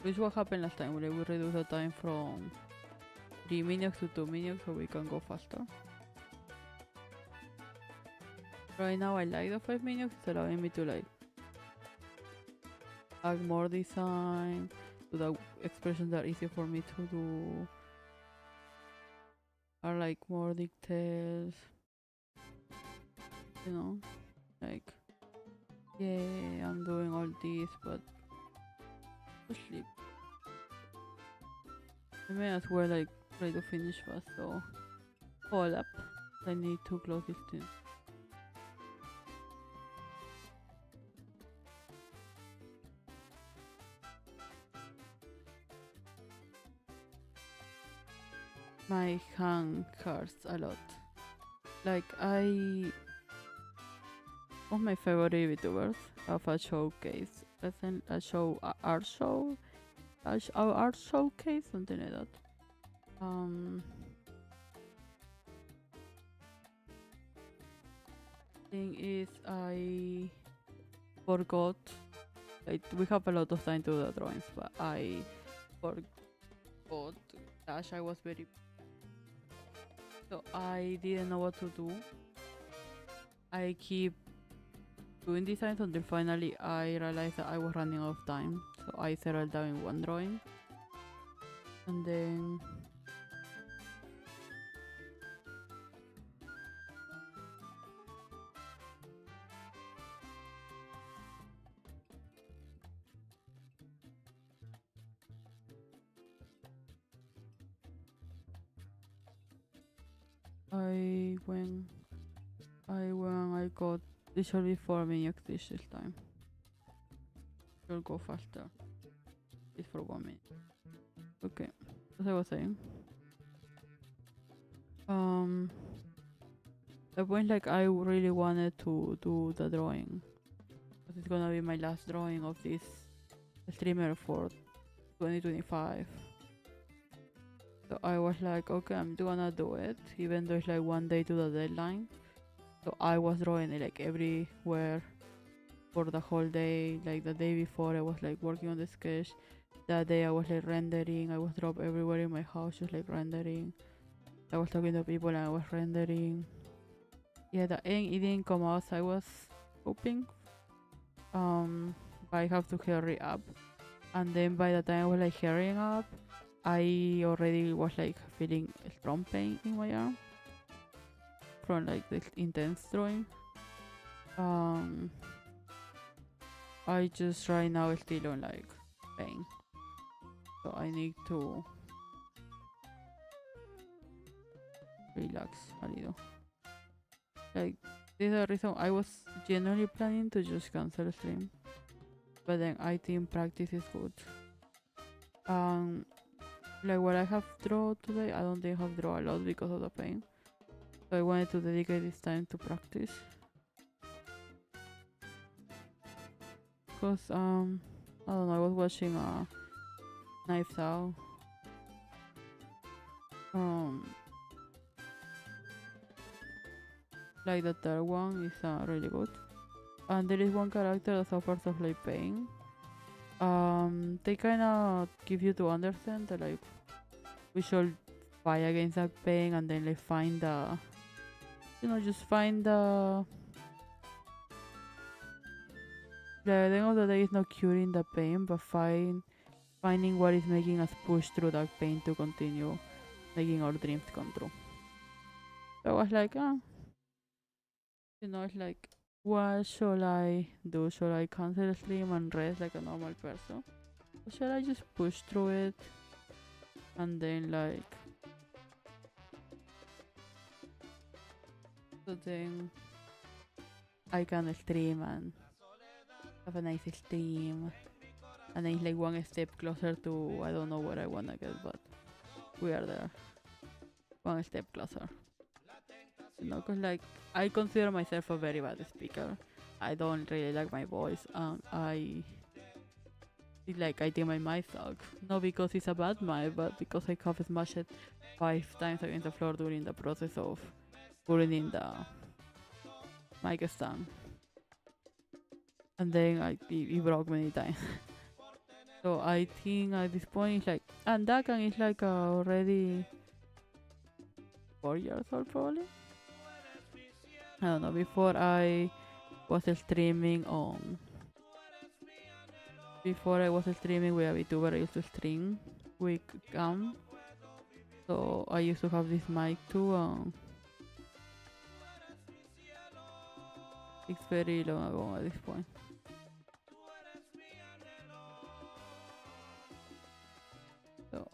Which what happened last time, we reduce the time from 3 minutes to 2 minutes so we can go faster. Right now I like the 5 minutes, it's allowing me to like add more design to the expressions that are easier for me to do, or like more details, you know, like yeah, I'm doing all this but sleep. I may as well like try to finish fast, so hold up, I need to close this thing. My hand hurts a lot. Like one of my favorite VTubers have a showcase, a show, art show, art showcase, something like that. thing is I forgot. Like we have a lot of time to do the drawings, but I forgot. Dash, I was very so I didn't know what to do. I keep doing designs until finally I realized that I was running out of time. So I settled down in one drawing, and then I got this should be 4 minutes this time. It'll go faster. It's for 1 minute. Okay. As I was saying. The point like I really wanted to do the drawing. But it's gonna be my last drawing of this streamer for 2025. So I was like, okay, I'm gonna do it, even though it's like 1 day to the deadline. So I was drawing it like everywhere for the whole day. Like the day before I was like working on the sketch. That day I was like rendering. I was dropped everywhere in my house just like rendering. I was talking to people and I was rendering. Yeah, the end it didn't come out as I was hoping. But I have to hurry up. And then by the time I was like hurrying up, I already was like feeling strong pain in my arm from like the intense drawing. I just right now still on like pain, so I need to relax a little. Like this is the reason I was generally planning to just cancel stream, but then I think practice is good. Like what I have drawn today, I don't think I have drawn a lot because of the pain. So I wanted to dedicate this time to practice. Cause I don't know, I was watching Knives Out. Like the third one is really good. And there is one character that suffers of like pain. They kinda give you to understand that like we should fight against that pain and then like find the just find the at the end of the day it's not curing the pain but finding what is making us push through that pain to continue making our dreams come true. So I was like, it's like what should I do? Should I cancel stream and rest like a normal person? Or should I just push through it and then like so then I can stream and have a nice stream and then it's like one step closer to I don't know where I wanna get, but we are there. One step closer. Cause like I consider myself a very bad speaker. I don't really like my voice. I think my mic sucks. Not because it's a bad mic, but because I have smashed it 5 times against the floor during the process of putting in the mic stand. And then it broke many times. So I think at this point it's like, and Dakan is like already 4 years old probably. I don't know, before I was streaming before I was streaming with a VTuber I used to stream with Cam. So I used to have this mic too. It's very long ago at this point. So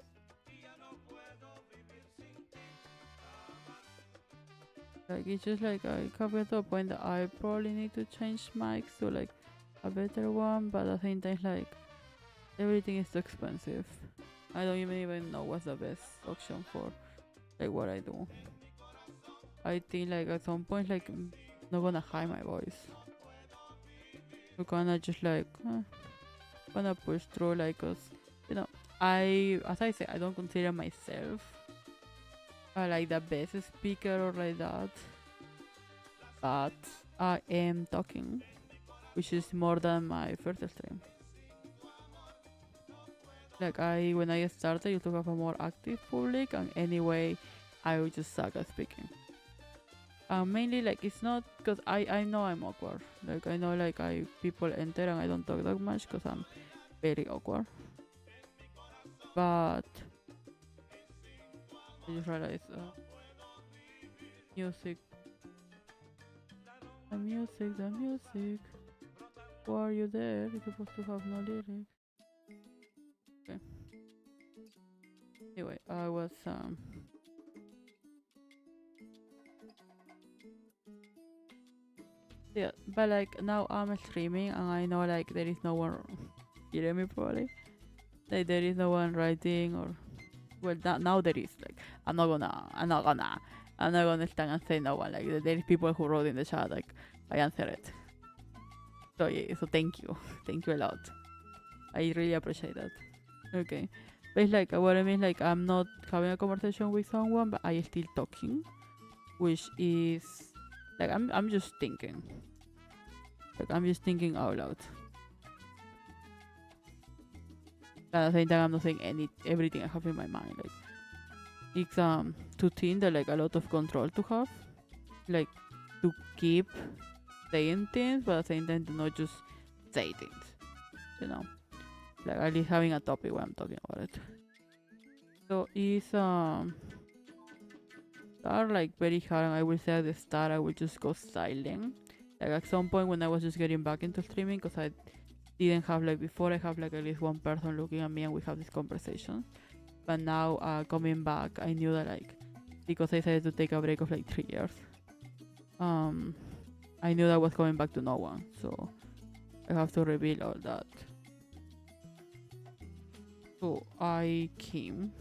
like it's just like I come to a point that I probably need to change mics to like a better one, but at the same time like everything is too expensive. I don't even know what's the best option for like what I do. I think like at some point like I'm not gonna hide my voice. We're gonna just like gonna push through like cause as I say I don't consider myself like the best speaker or like that, but I am talking, which is more than my first stream. Like when I started, I used to have a more active public, and anyway, I would just suck at speaking. Mainly like it's not because I know I'm awkward. Like I know like people enter and I don't talk that much because I'm very awkward. But I just realized music, the music. Why are you there? You're supposed to have no lyrics. Okay. Anyway, I was yeah, but like now I'm streaming and I know like there is no one hearing me probably. Like there is no one writing or well now there is like I'm not gonna stand and say no one like there is people who wrote in the chat like I answer it. So yeah, so thank you a lot. I really appreciate that. Okay, but it's like what I mean like I'm not having a conversation with someone but I still talking, which is like I'm just thinking. Like I'm just thinking out loud. But at the same time I'm not saying everything I have in my mind. Like it's to think that like a lot of control to have. Like to keep saying things but at the same time to not just say things. You know? Like at least having a topic when I'm talking about it. So it's start like very hard and I will say at the start I will just go silent. Like at some point when I was just getting back into streaming because I didn't have like before I have like at least one person looking at me and we have this conversation. But now coming back I knew that like because I decided to take a break of like 3 years. I knew that I was coming back to no one, so I have to reveal all that. So I came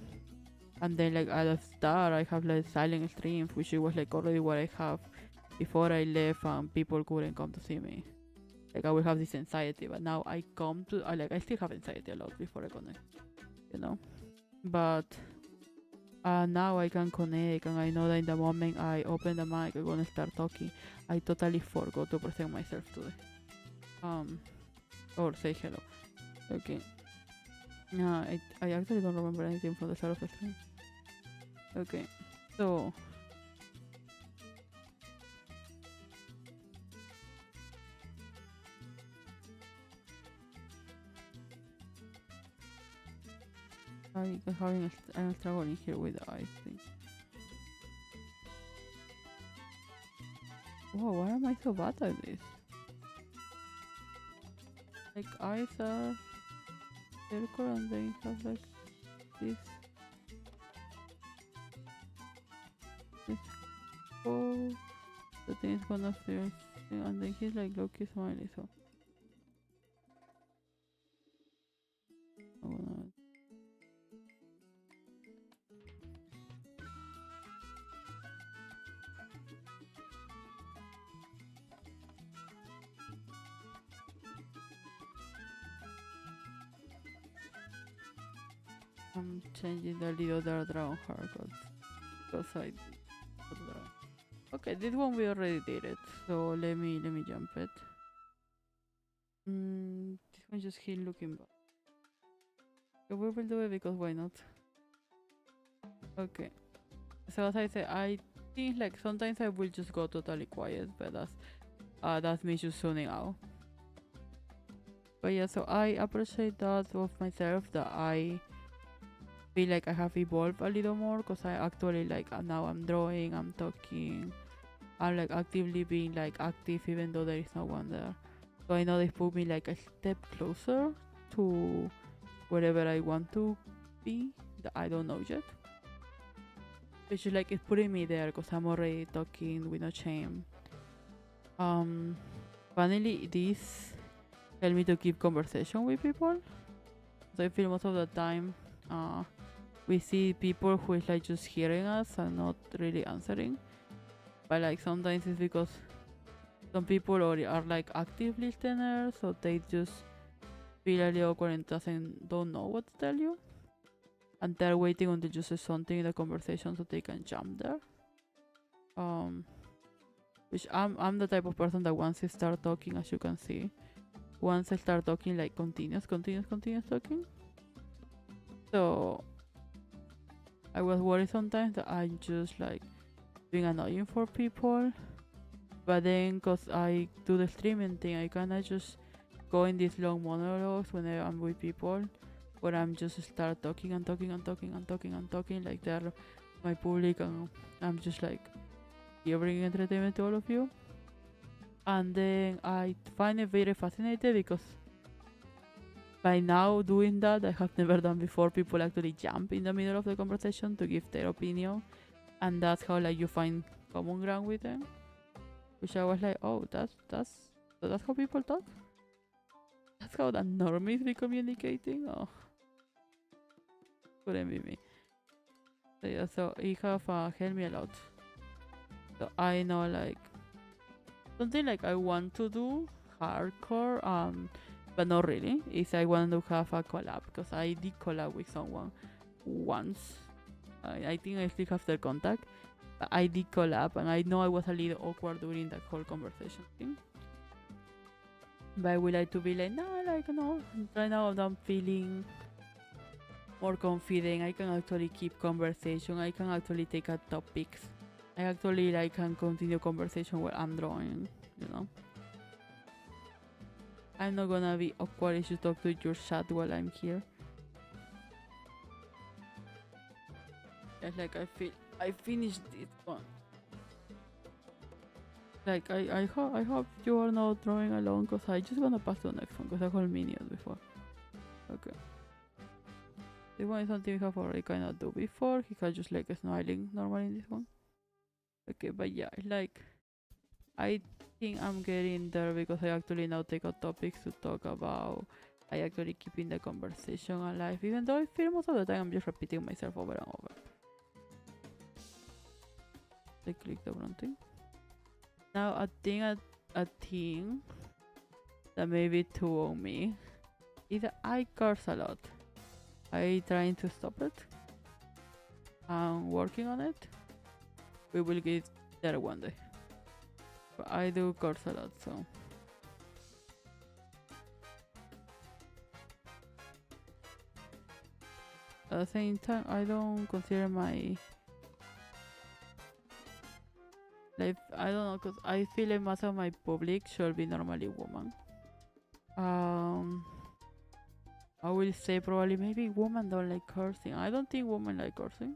and then like at the start I have like silent streams which it was like already what I have before I left and people couldn't come to see me. Like I will have this anxiety but now I come to like I still have anxiety a lot before I connect, you know, but now I can connect and I know that in the moment I open the mic I'm gonna start talking. I totally forgot to present myself today or say hello. Okay. I actually don't remember anything from the start of the stream. Okay, so I'm struggling here with the eyes thing. Whoa, why am I so bad at this? Like eyes are circle and they have like this. Oh, the thing is gonna feel and then he's like Loki smiley so. I'm changing the little dragon haircut because I okay, this one we already did it, so let me jump it. This one just keep looking back. Okay, we will do it because why not? Okay, so as I said, I think like sometimes I will just go totally quiet, but that's me just zoning out. But yeah, so I appreciate that of myself that I feel like I have evolved a little more because I actually like now I'm drawing, I'm talking, I'm like actively being like active even though there is no one there. So I know they put me like a step closer to wherever I want to be that I don't know yet. Which is like it's putting me there because I'm already talking with no shame. Finally this helped me to keep conversation with people. So I feel most of the time we see people who is like just hearing us and not really answering. But like sometimes it's because some people are like active listeners, so they just feel a little awkward and don't know what to tell you. And they're waiting until you say something in the conversation so they can jump there. Which I'm the type of person that once I start talking, as you can see, once I start talking, like continuous talking. So I was worried sometimes that I'm just like being annoying for people. But then, cause I do the streaming thing, I kinda just go in these long monologues when I'm with people, where I'm just start talking and talking and talking and talking and talking like they're my public, and I'm just like bringing entertainment to all of you. And then I find it very fascinating because by now doing that, I have never done before. People actually jump in the middle of the conversation to give their opinion, and that's how like you find common ground with them. Which I was like, oh, so that's how people talk. That's how the normies be communicating. Oh, couldn't be me. So yeah, so it have helped me a lot. So I know like something like I want to do hardcore, but not really. Is I want to have a collab because I did collab with someone once. I think I still have their contact. But I did collab, and I know I was a little awkward during that whole conversation thing. But I would like to be like, no, like no. Right now I'm feeling more confident. I can actually keep conversation. I can actually take up topics. I actually like can continue conversation while I'm drawing, you know. I'm not gonna be awkward if you talk to your chat while I'm here. It's like I feel I finished this one. Like I hope you are not drawing along, because I just gonna pass to the next one because I got minions before. Okay. This one is something we have already kind of do before. He has just like smiling normally in this one. Okay, but yeah, like I think I'm getting there because I actually now take out topics to talk about. I actually keeping the conversation alive, even though I feel most of the time I'm just repeating myself over and over. I click the wrong thing. Now a thing that may be too on me is that I curse a lot. I trying to stop it. I'm working on it. We will get there one day. But I do curse a lot, so. At the same time, I don't consider my life. I don't know, cause I feel like most of my public should be normally woman. I will say probably maybe women don't like cursing. I don't think women like cursing.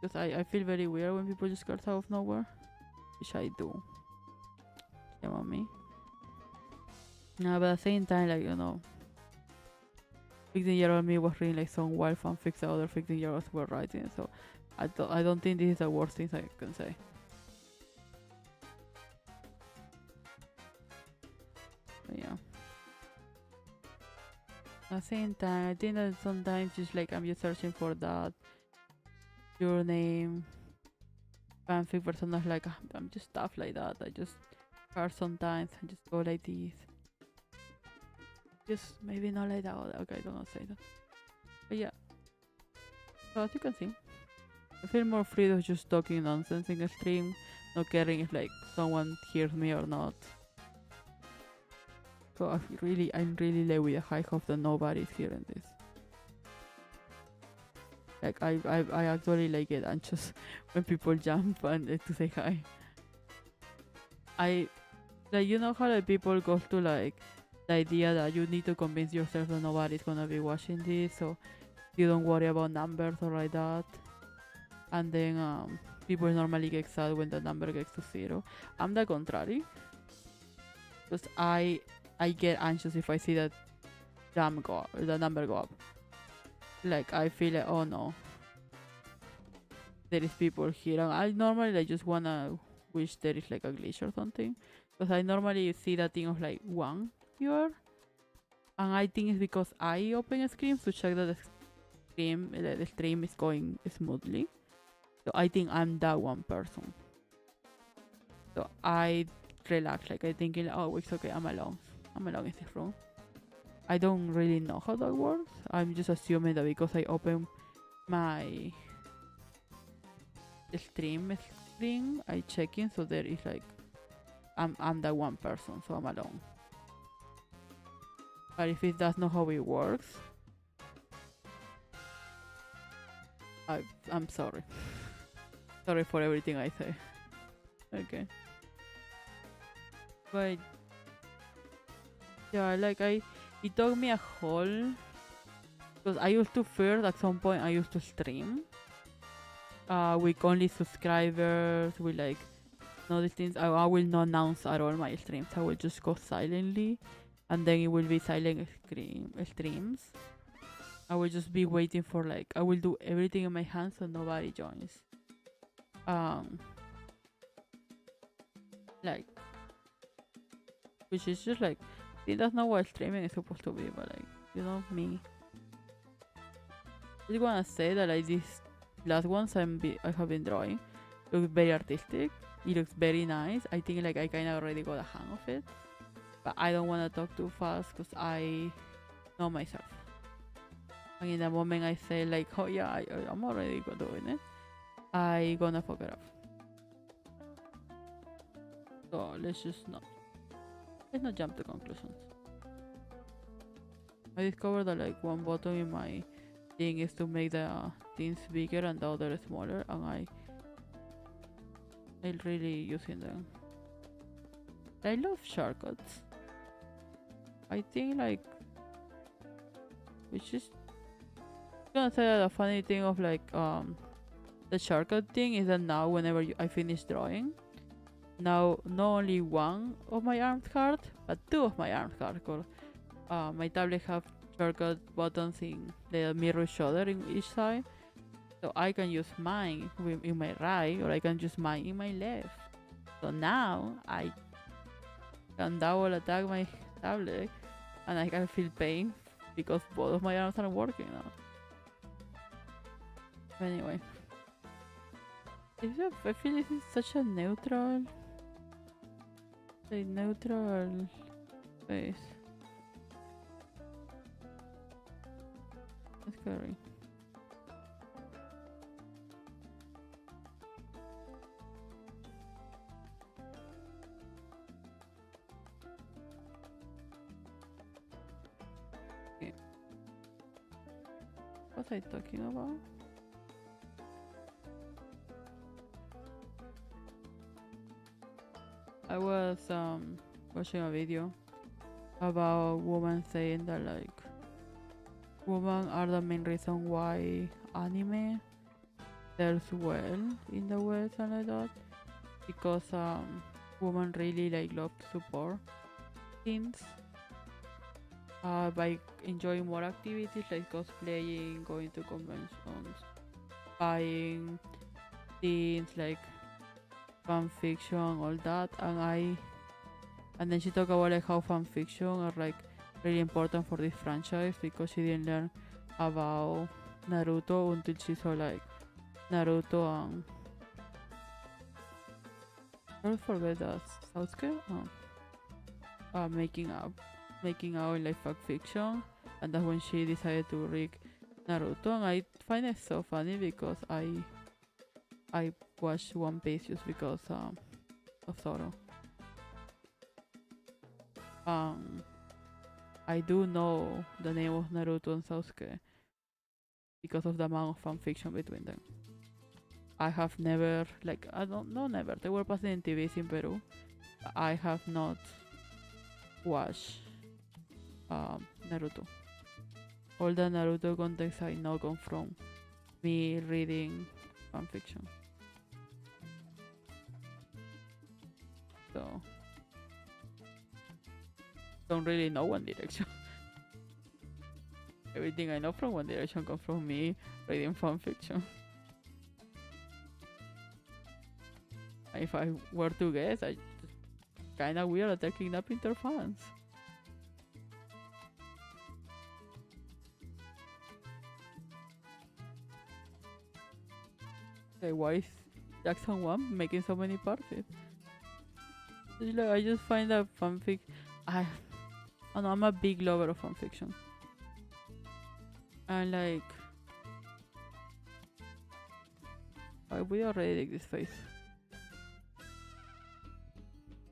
Because I feel very weird when people just curse out of nowhere. Which I do. Shame on me. No, but at the same time, like, you know, 15-year-old me was reading like some wild fanfics that other 15-year-olds were writing. So I don't think this is the worst thing I can say. But yeah. At the same time, I think that sometimes just like I'm just searching for that your name fanfic personas, like I'm just stuff like that. I just card sometimes and just go like this. Just maybe not like that. Okay, I don't know say that. But yeah. So as you can see, I feel more free of just talking nonsense in a stream, not caring if like someone hears me or not. So I'm really late with the high hope that nobody's hearing this. Like I actually like it anxious when people jump and to say hi. I like, you know how like people go to like the idea that you need to convince yourself that nobody's gonna be watching this, so you don't worry about numbers or like that. And then people normally get sad when the number gets to 0. I'm the contrary, because I get anxious if I see that the number go up. Like I feel like, oh no, there is people here, and I normally like just wanna wish there is like a glitch or something, because I normally see that thing of like 1 viewer, and I think it's because I open a screen to check that the stream is going smoothly. So I think I'm that one person. So I relax, like I thinking like, oh, it's okay, I'm alone in this room. I don't really know how that works. I'm just assuming that because I open my stream screen, I check in, so there is like I'm that one person, so I'm alone. But if it does not how it works, I'm sorry. Sorry for everything I say. Okay. But yeah, like it took me a whole, because I used to first at some point I used to stream with only subscribers, with like no these things. I will not announce at all my streams. I will just go silently, and then it will be silent streams. I will just be waiting for like I will do everything in my hands so nobody joins. Like, which is just like, see, that's not what streaming is supposed to be, but like, you know me. I just wanna say that like these last ones I have been drawing looks very artistic. It looks very nice. I think like I kind of already got a hang of it, but I don't want to talk too fast because I know myself. And in the moment I say like, oh yeah, I'm already doing it, I gonna fuck it up. So let's not jump to conclusions. I discovered that like one button in my thing is to make the things bigger and the other smaller, and I really using them. I love shortcuts. I think like, which is gonna say that the funny thing of like the shortcut thing is that now whenever I finish drawing, now not only one of my arms card but two of my arms card, because my tablet have shortcut buttons in the mirror shoulder in each side, so I can use mine in my right, or I can use mine in my left. So now I can double attack my tablet and I can feel pain because both of my arms are working now. Anyway, I feel this is such a neutral space. That's scary. Okay. What was I talking about? I was watching a video about a woman saying that like women are the main reason why anime sells well in the West and like that, because women really like love to support teens by enjoying more activities like cosplaying, going to conventions, buying things like fan fiction, all that. And then she talked about like how fan fiction are like really important for this franchise, because she didn't learn about Naruto until she saw like Naruto and I don't forget that Sasuke making out in like fan fiction, and that's when she decided to read Naruto. And I find it so funny because I watched One Piece just because of Zoro. I do know the name of Naruto and Sasuke because of the amount of fanfiction between them. I have never, like, I don't know, never. They were passing in TVs in Peru. I have not watched Naruto. All the Naruto context I know come from me reading fanfiction. So don't really know One Direction. Everything I know from One Direction comes from me reading fanfiction. If I were to guess, I kinda weird that they're kidnapping their fans. Okay, why is Jackson 1 making so many parties? Like, I just find that fanfic. I don't know, I'm a big lover of fanfiction. And like, we already did this face.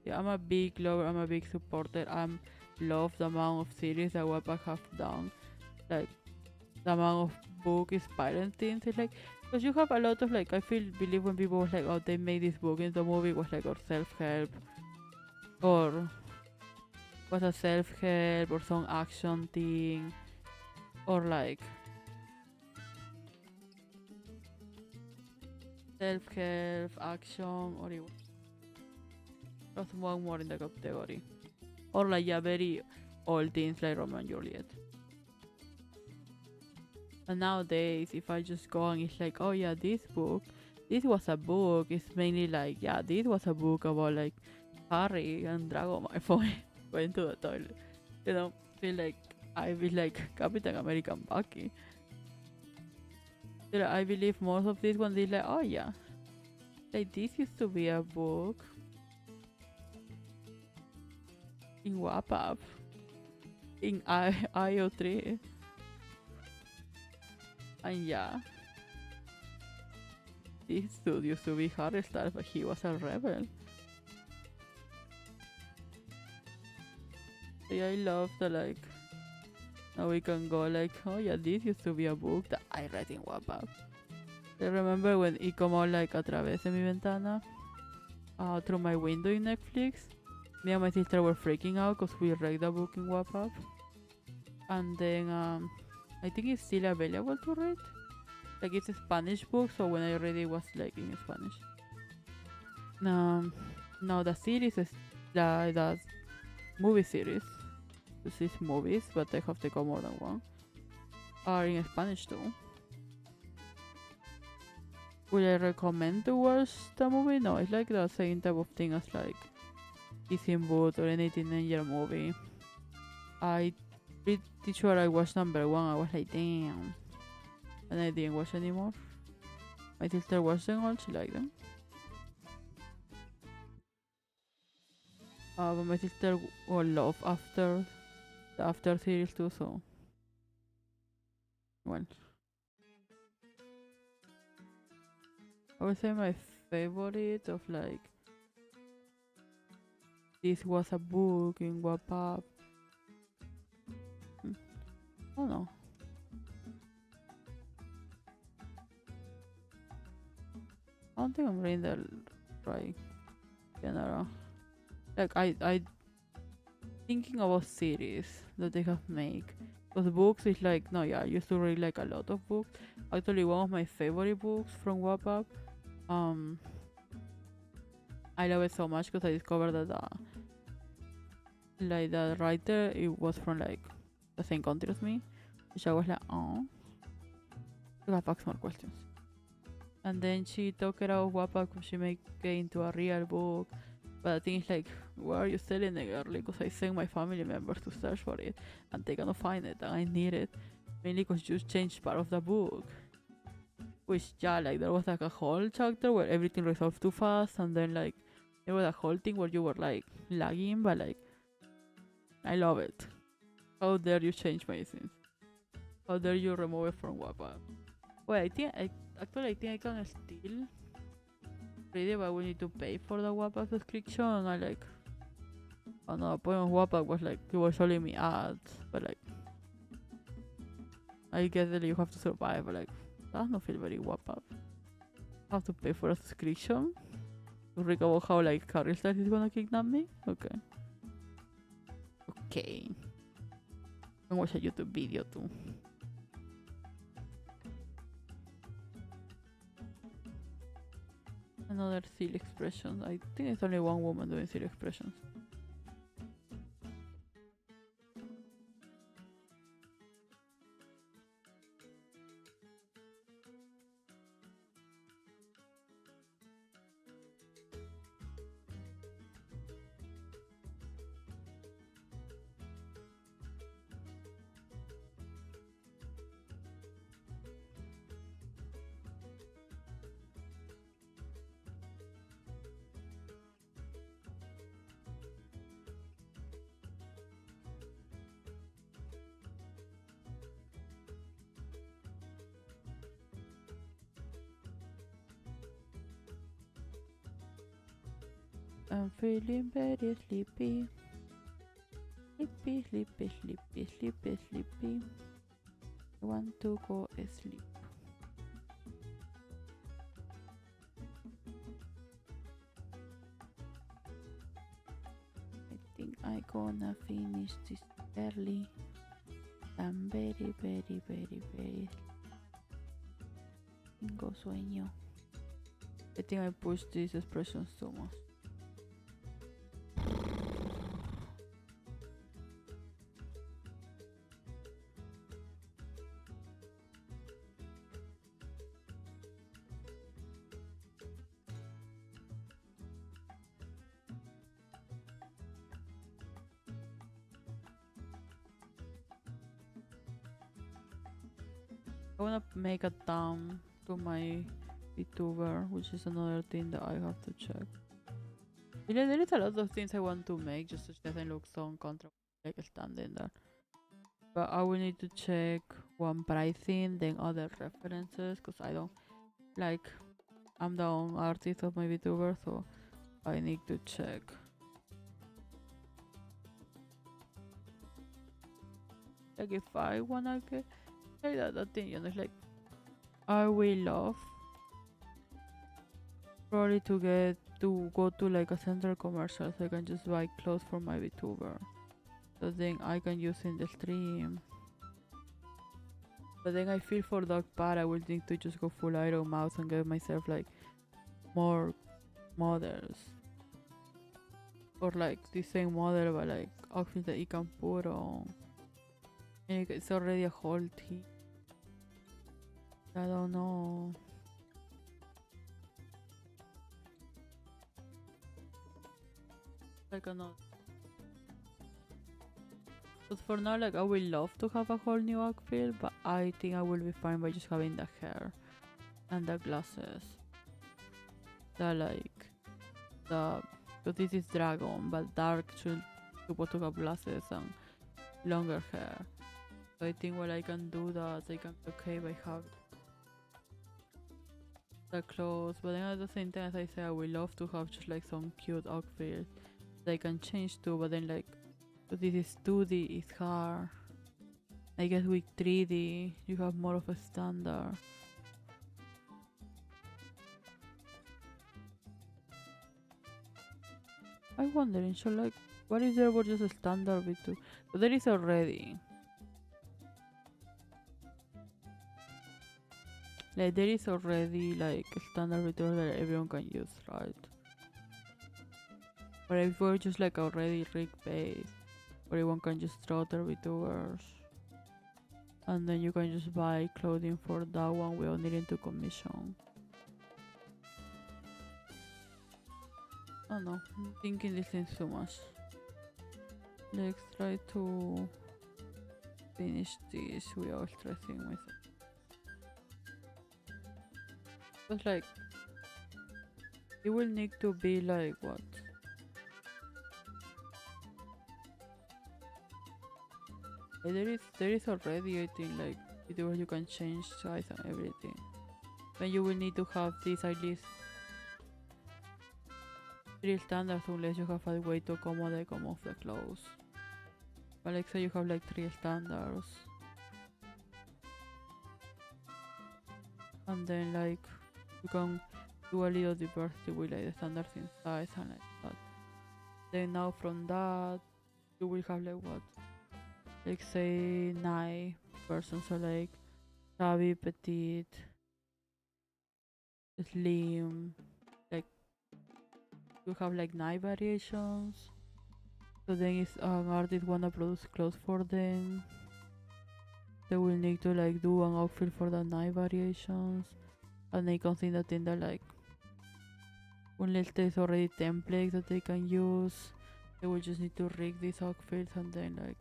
Yeah, I'm a big lover. I'm a big supporter. I'm love the amount of series that Wattpad have done. Like the amount of book inspiring things. It's like because you have a lot of like I believe when people was like, oh, they made this book into a movie was like or self help or was a self help or some action thing or like self help action or it was one more in the category or like yeah very old things like Romeo and Juliet. And nowadays, if I just go and it's like, oh yeah, this was a book. It's mainly like, yeah, this was a book about like Harry and Drago Malfoy going to the toilet. You know, feel like I feel like Captain American Bucky. You know, I believe most of these ones is like, oh yeah, like this used to be a book in Wattpad in IO3. And yeah, this dude used to be Harry Styles, but he was a rebel. So yeah, I love the like. Now we can go like, oh yeah, this used to be a book that I read in Wattpad. I remember when it came out like a través de mi ventana, through my window in Netflix. Me and my sister were freaking out because we read the book in Wattpad. And then I think it's still available to read. Like it's a Spanish book, so when I read it was like in Spanish. No, the series is the movie series. This is movies, but they have to go more than one. Are in Spanish too. Would I recommend to watch the movie? No, it's like the same type of thing as like Kissing Booth or any teenager movie. I pretty sure I watched number one. I was like, damn. And I didn't watch anymore. My sister watched them all, she liked them. But my sister will love after the after series too, so well. I would say my favorite of like this was a book in Wattpad. Oh no. I don't think I'm reading the right genre. Like I thinking about series that they have made. Because books is like no yeah, I used to read like a lot of books. Actually one of my favorite books from Wattpad. I love it so much because I discovered that like the writer it was from like the same country as me. Which I was like, oh, I have asked more questions. And then she took it out of Wattpad because she make it into a real book. But the thing is like, where are you selling it early? Because I sent my family members to search for it and they cannot find it and I need it. Mainly because you changed part of the book. Which yeah, like there was like a whole chapter where everything resolved too fast and then like there was a whole thing where you were like lagging, but like I love it. How dare you change my scenes? How dare you remove it from Wattpad? Well, I think I think I can still read it, but we need to pay for the Wattpad subscription. And I like, oh no, the point of Wattpad was like it was showing me ads, but like I guess that you have to survive. But like that does not feel very Wattpad. Have to pay for a subscription to read about how like Harry Styles is gonna kidnap me. Okay. Okay. And watch a YouTube video too. Another silly expression. I think it's only one woman doing silly expressions. I'm feeling very sleepy. Sleepy, sleepy, sleepy, sleepy, sleepy. I want to go sleep. I think I gonna finish this early. I'm very, very, very, very. Tengo sueño. I think I pushed these expressions too much. I wanna make a thumb to my VTuber, which is another thing that I have to check. You know, there is a lot of things I want to make just so it doesn't look so uncomfortable, like standing there. But I will need to check one pricing, then other references, because I don't like. I'm the own artist of my VTuber, so I need to check. Like if I wanna get like that thing, you know, it's like I will love probably to go to like a central commercial so I can just buy clothes for my VTuber. So then I can use in the stream. But then I feel for Dog Part I will need to just go full Iron Mouse and get myself like more models. Or like the same model but like outfits that you can put on. And it's already a whole team. I don't know. Like another. But for now, like I will love to have a whole new outfit, but I think I will be fine by just having the hair and the glasses. The like the because this is dragon, but dark should supposed to have glasses and longer hair. So I think what I can do that I can be okay by having the clothes, but then at the same time as I say I would love to have just like some cute outfits that I can change to, but then like but this is 2D, it's hard. I guess with 3D you have more of a standard. I'm wondering, so like what is there about just a standard V2? But there is already. Like there is already like a standard V2 that everyone can use, right? But if we're just like already rig based, everyone can just throw their VTubers. And then you can just buy clothing for that one without needing to commission. I don't know, I'm thinking this things too much. Let's try to finish this without stressing myself. But like, it will need to be like what? There is already I think like where you can change size and everything. Then you will need to have this at least 3 standards unless you have a way to accommodate some of the clothes. But like say you have like 3 standards. And then like you can do a little diversity with like the standards in size and like that. Then now from that you will have like what? Like say 9 persons, so like chubby, petite, slim, like you have like 9 variations. So then if an artist wanna produce clothes for them, they will need to like do an outfit for the 9 variations, and they can think that in the like unless there's already templates that they can use, they will just need to rig these outfits and then like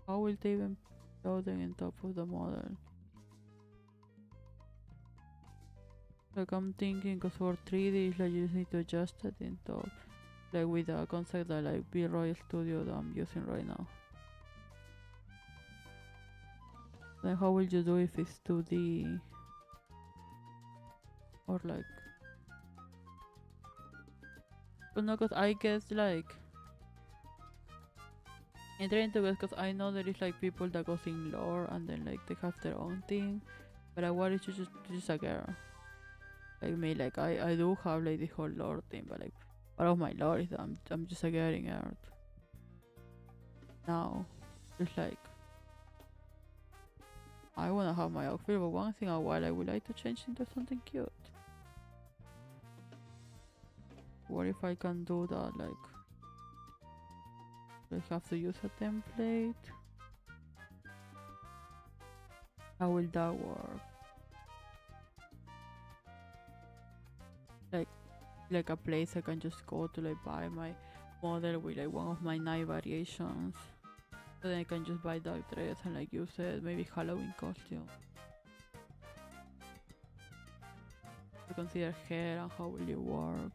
how will they even put them on top of the model? Like I'm thinking, cause for 3D, like you just need to adjust it in top, like with the concept that like B-Roy Studio that I'm using right now. Then how will you do if it's 2D? Or like But no, cause I guess like I'm trying to guess cause I know there is like people that goes in lore and then like they have their own thing. But I wanted to just a girl. Like me, like I do have like the whole lore thing, but like part of my lore is that I'm just a girl in Earth. Now, it's like I wanna have my outfit, but once in a while I would like to change into something cute. What if I can do that? Like, do I have to use a template? How will that work? Like a place I can just go to like buy my model with like one of my 9 variations. So then I can just buy that dress and like use it, maybe Halloween costume. To consider hair and how will it work.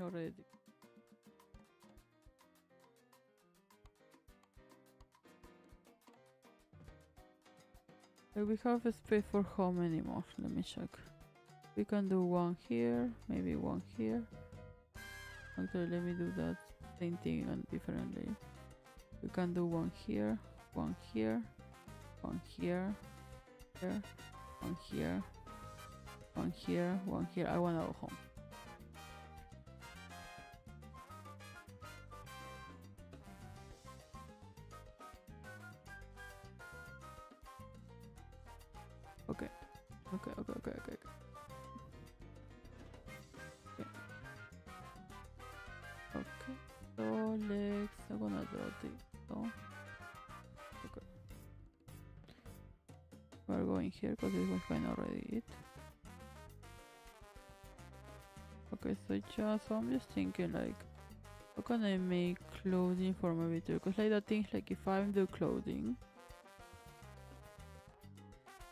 Already. We have a space for how many more? Let me check. We can do one here, maybe one here. Actually, let me do that same thing and differently. We can do one here, one here, one here, here, one here, one here, one here. I wanna go home. Okay. Okay. Okay. So legs, I'm gonna draw this. So okay. We're going here because this was kind of already it. Okay, so I'm just thinking like how can I make clothing for my video? Because like the thing like if I do clothing,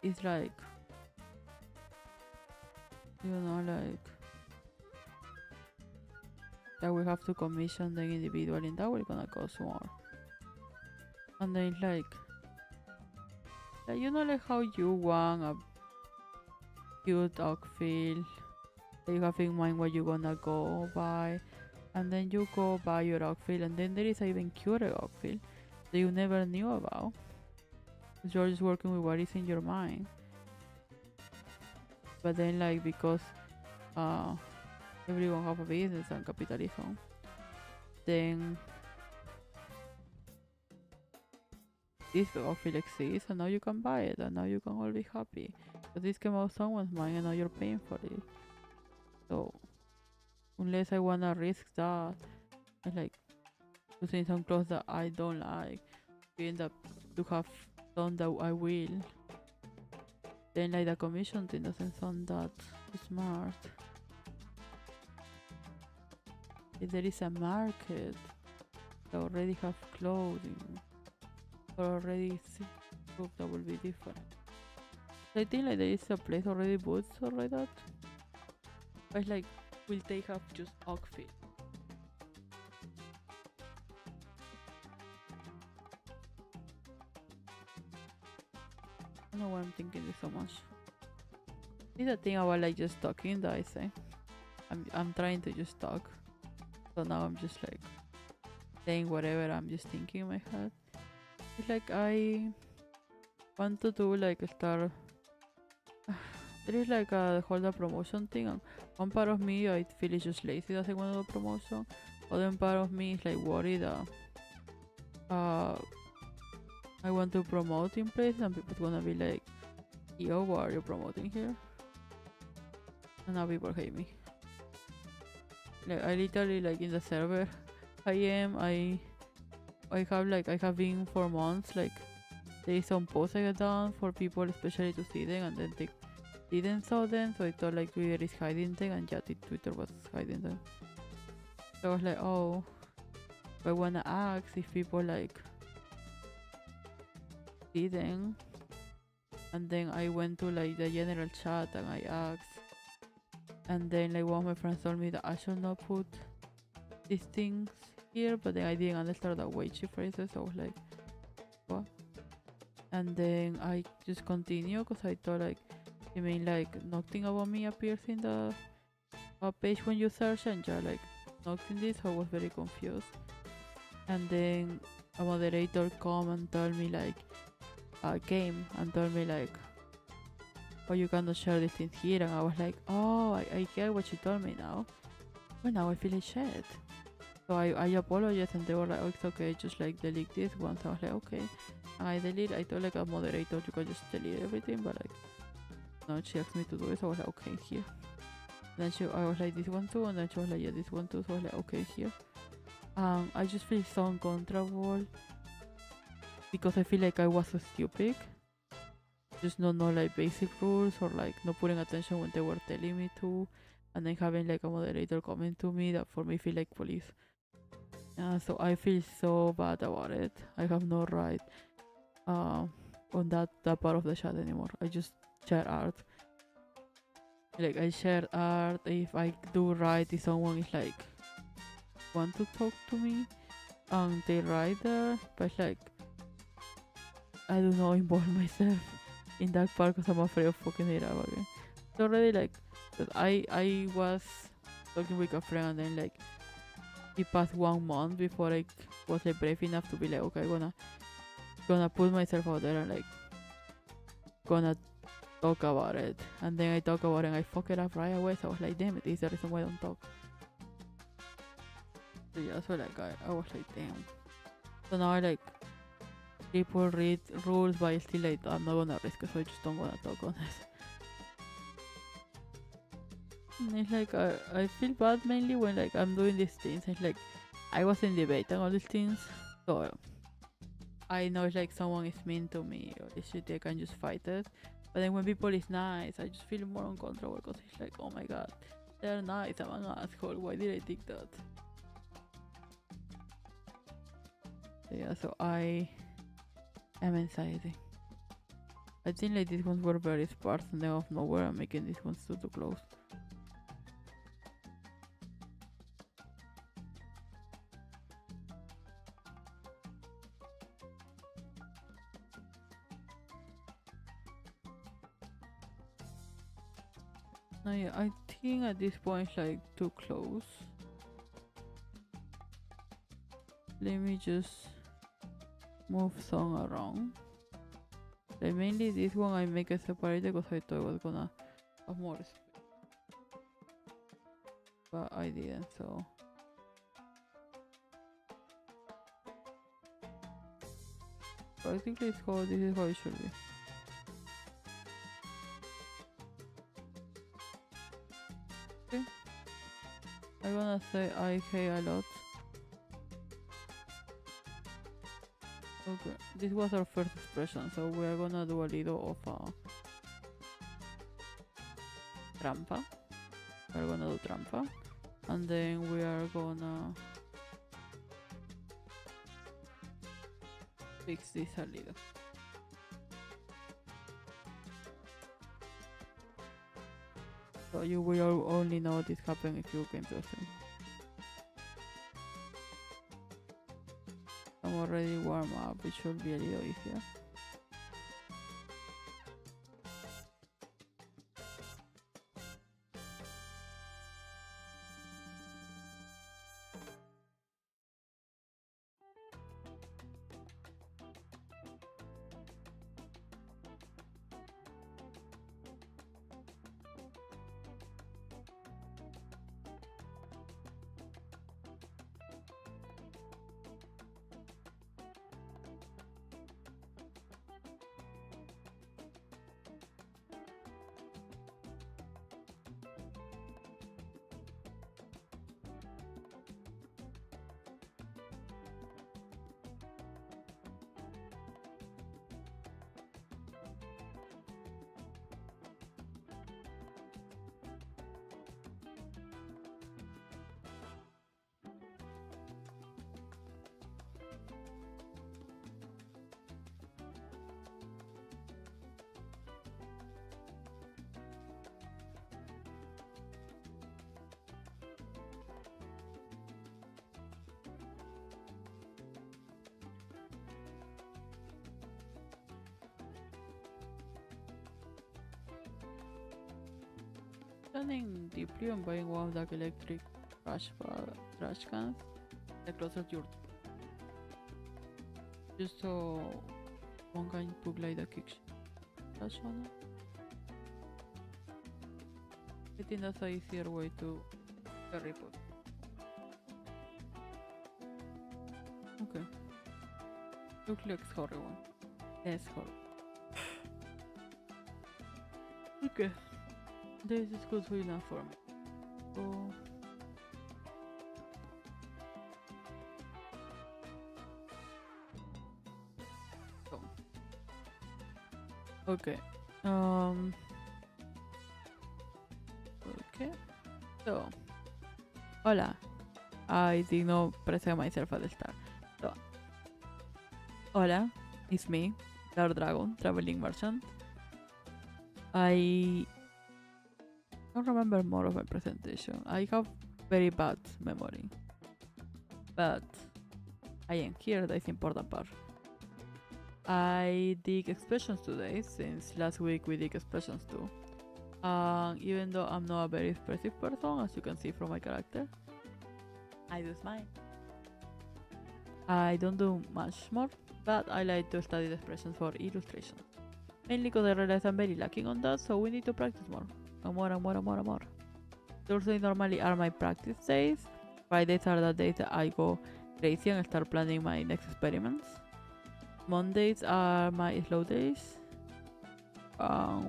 it's like you know like that we have to commission the individual and that will gonna cost more. And then like you know like how you want a cute outfit that you have in mind what you're gonna go buy, and then you go buy your outfit and then there is an even cuter outfit that you never knew about. You're just working with what is in your mind. But then like because everyone have a business and capitalism, then this outfit exists and now you can buy it and now you can all be happy. But this came out someone's mind and now you're paying for it. So unless I wanna risk that and like using some clothes that I don't like, we end up to have some that I will. Then like the commission thing doesn't sound that smart. If there is a market that already have clothing or already see proof, that will be different. I think like there is a place already boots or like that. But like will they have just outfit? I don't know why I'm thinking this so much. It's the thing about like just talking that I say. I'm trying to just talk. So now I'm just like saying whatever I'm just thinking in my head. It's like I want to do like start. There is like a whole promotion thing, and one part of me I feel is just lazy doesn't want to do promotion. Other part of me is like worried that I want to promote in places and people gonna be like, yo, what are you promoting here? And now people hate me. Like I literally like in the server I have been for months like there is some posts I get done for people especially to see them and then they didn't saw them, so I thought like Twitter is hiding them and yeah, Twitter was hiding them. So I was like, oh, I wanna ask if people like see them, and then I went to like the general chat and I asked, and then like one of my friends told me that I should not put these things here, but then I didn't understand the way she phrases, so I was like, what? And then I just continue because I thought like, you mean like nothing about me appears in the page when you search and you're like nothing this, so I was very confused. And then a moderator come and told me like, came and told me like, oh, you cannot share these things here, and I was like, oh, I get what you told me now. But now I feel like shit. So I apologized and they were like, oh, it's okay, just like delete this one. So I was like, okay. And I told like a moderator you could just delete everything, but like, no, she asked me to do it, so I was like, okay, here. Then I was like, this one too, and then she was like, yeah, this one too, so I was like, okay, here. I just feel so uncomfortable because I feel like I was so stupid. Just not know like basic rules or like not putting attention when they were telling me to, and then having like a moderator comment to me that for me feel like police. So I feel so bad about it. I have no right on that part of the chat anymore. I just share art. Like I share art if I do right, if someone is like want to talk to me and they write there, but like I do not involve myself in that part because I'm afraid of fucking it up again. It's already like, cause I was talking with a friend and then like it passed 1 month before I was like brave enough to be like, okay, gonna put myself out there and like gonna talk about it. And then I talk about it and I fuck it up right away. So I was like, damn it, this is the reason why I don't talk. So yeah, so like I was like, damn. So now I like people read rules, but I still like I'm not gonna risk it, so I just don't wanna talk on it. And it's like I feel bad mainly when like I'm doing these things. It's like I was in debate and all these things, so I know it's like someone is mean to me or this shit, I can just fight it. But then when people is nice, I just feel more uncomfortable because it's like, oh my god, they're nice, I'm an asshole, why did I think that? So yeah, so I am anxiety. I think like these ones were very sparse and then out of nowhere I'm making these ones too close. No, yeah, I think at this point it's like too close. Let me just move some around. Like mainly this one I make it separated because I thought it was gonna have more space. But I didn't, so. Practically it's how, this is how it should be. Okay. I'm gonna say IK a lot. Okay, this was our first expression, so we are gonna do a little of a trampa. We're gonna do trampa, and then we are gonna fix this a little. So you will only know this happened if you came to the stream. I'm already warm up, it should be a little easier. Planning deeply on buying one of the electric trash cans that closer to your just so one can put like the kitchen trash on it. I think that's an easier way to carry it. Okay. Looks like horrible. Less horrible. Okay. This is good enough for me. So okay. Okay. So hola. I did not present myself at the start. So hola, it's me, Dark Dragon, traveling merchant. I don't remember more of my presentation. I have very bad memory. But I am here, that's the important part. I did expressions today, since last week we did expressions too. Even though I'm not a very expressive person, as you can see from my character, I do smile. I don't do much more, but I like to study the expressions for illustration. Mainly because I realize I'm very lacking on that, so we need to practice more. And more. Thursdays normally are my practice days. Fridays are the days that I go crazy and start planning my next experiments. Mondays are my slow days.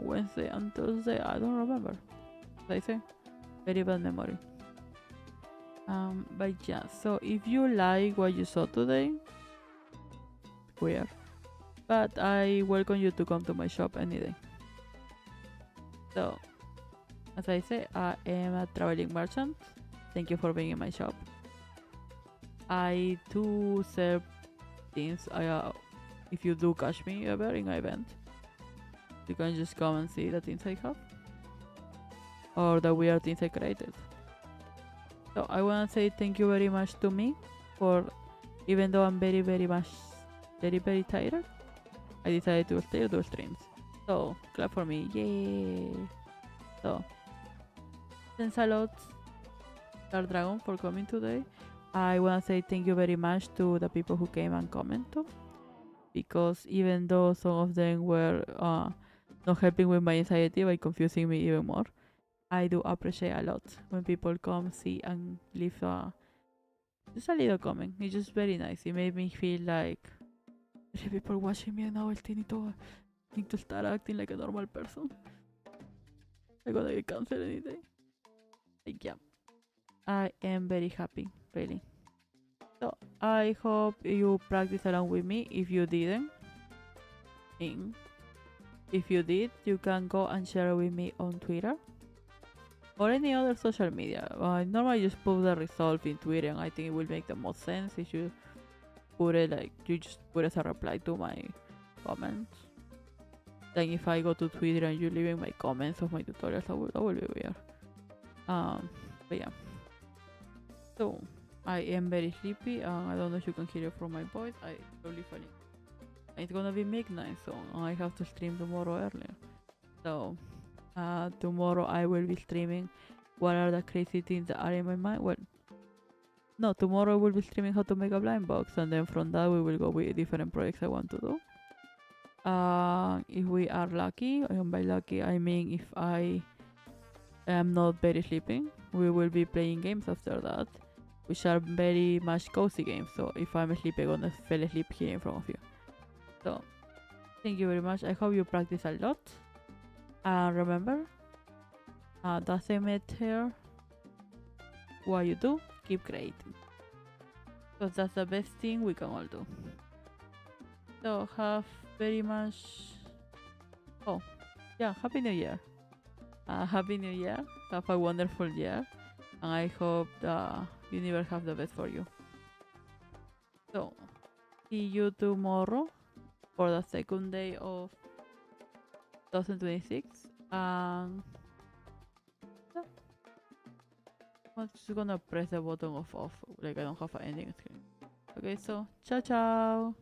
Wednesday and Thursday, I don't remember. As I say, very bad memory. But yeah, so if you like what you saw today, weird. But I welcome you to come to my shop any day. So, as I say, I am a traveling merchant. Thank you for being in my shop. I do sell things. If you do catch me ever in an event, you can just come and see the things I have or the weird things I created. So I want to say thank you very much to me for, even though I'm very tired, I decided to still do streams. So clap for me, yay! So thanks a lot, Dark Dragon, for coming today. I want to say thank you very much to the people who came and commented, because even though some of them were not helping with my anxiety by confusing me even more, I do appreciate a lot when people come, see, and leave just a little comment. It's just very nice. It made me feel like there are people watching me and now I need to start acting like a normal person. I'm gonna get cancer any day. Like, yeah. I am very happy, really. So, I hope you practice along with me if you didn't. If you did, you can go and share with me on Twitter or any other social media. I normally just put the result in Twitter, and I think it will make the most sense if you put it like you just put as a reply to my comments. Then if I go to Twitter and you leave in my comments of my tutorials, that will be weird. But yeah. So I am very sleepy. I don't know if you can hear it from my voice. I slowly falling. It's gonna be midnight, so I have to stream tomorrow earlier. So tomorrow I will be streaming what are the crazy things that are in my mind. Well, no, tomorrow I will be streaming how to make a blind box, and then from that we will go with different projects I want to do. If we are lucky, and by lucky I mean if I am not very sleeping, we will be playing games after that, which are very much cozy games. So if I'm asleep, I'm gonna fall asleep here in front of you. So thank you very much. I hope you practice a lot. Remember, doesn't matter what you do, keep creating, because that's the best thing we can all do. So have very much. Oh, yeah! Happy New Year! Happy New Year! Have a wonderful year, and I hope the universe have the best for you. So see you tomorrow for the second day of 2026. I'm just gonna press the button of off, like I don't have an ending screen. Okay, so ciao ciao.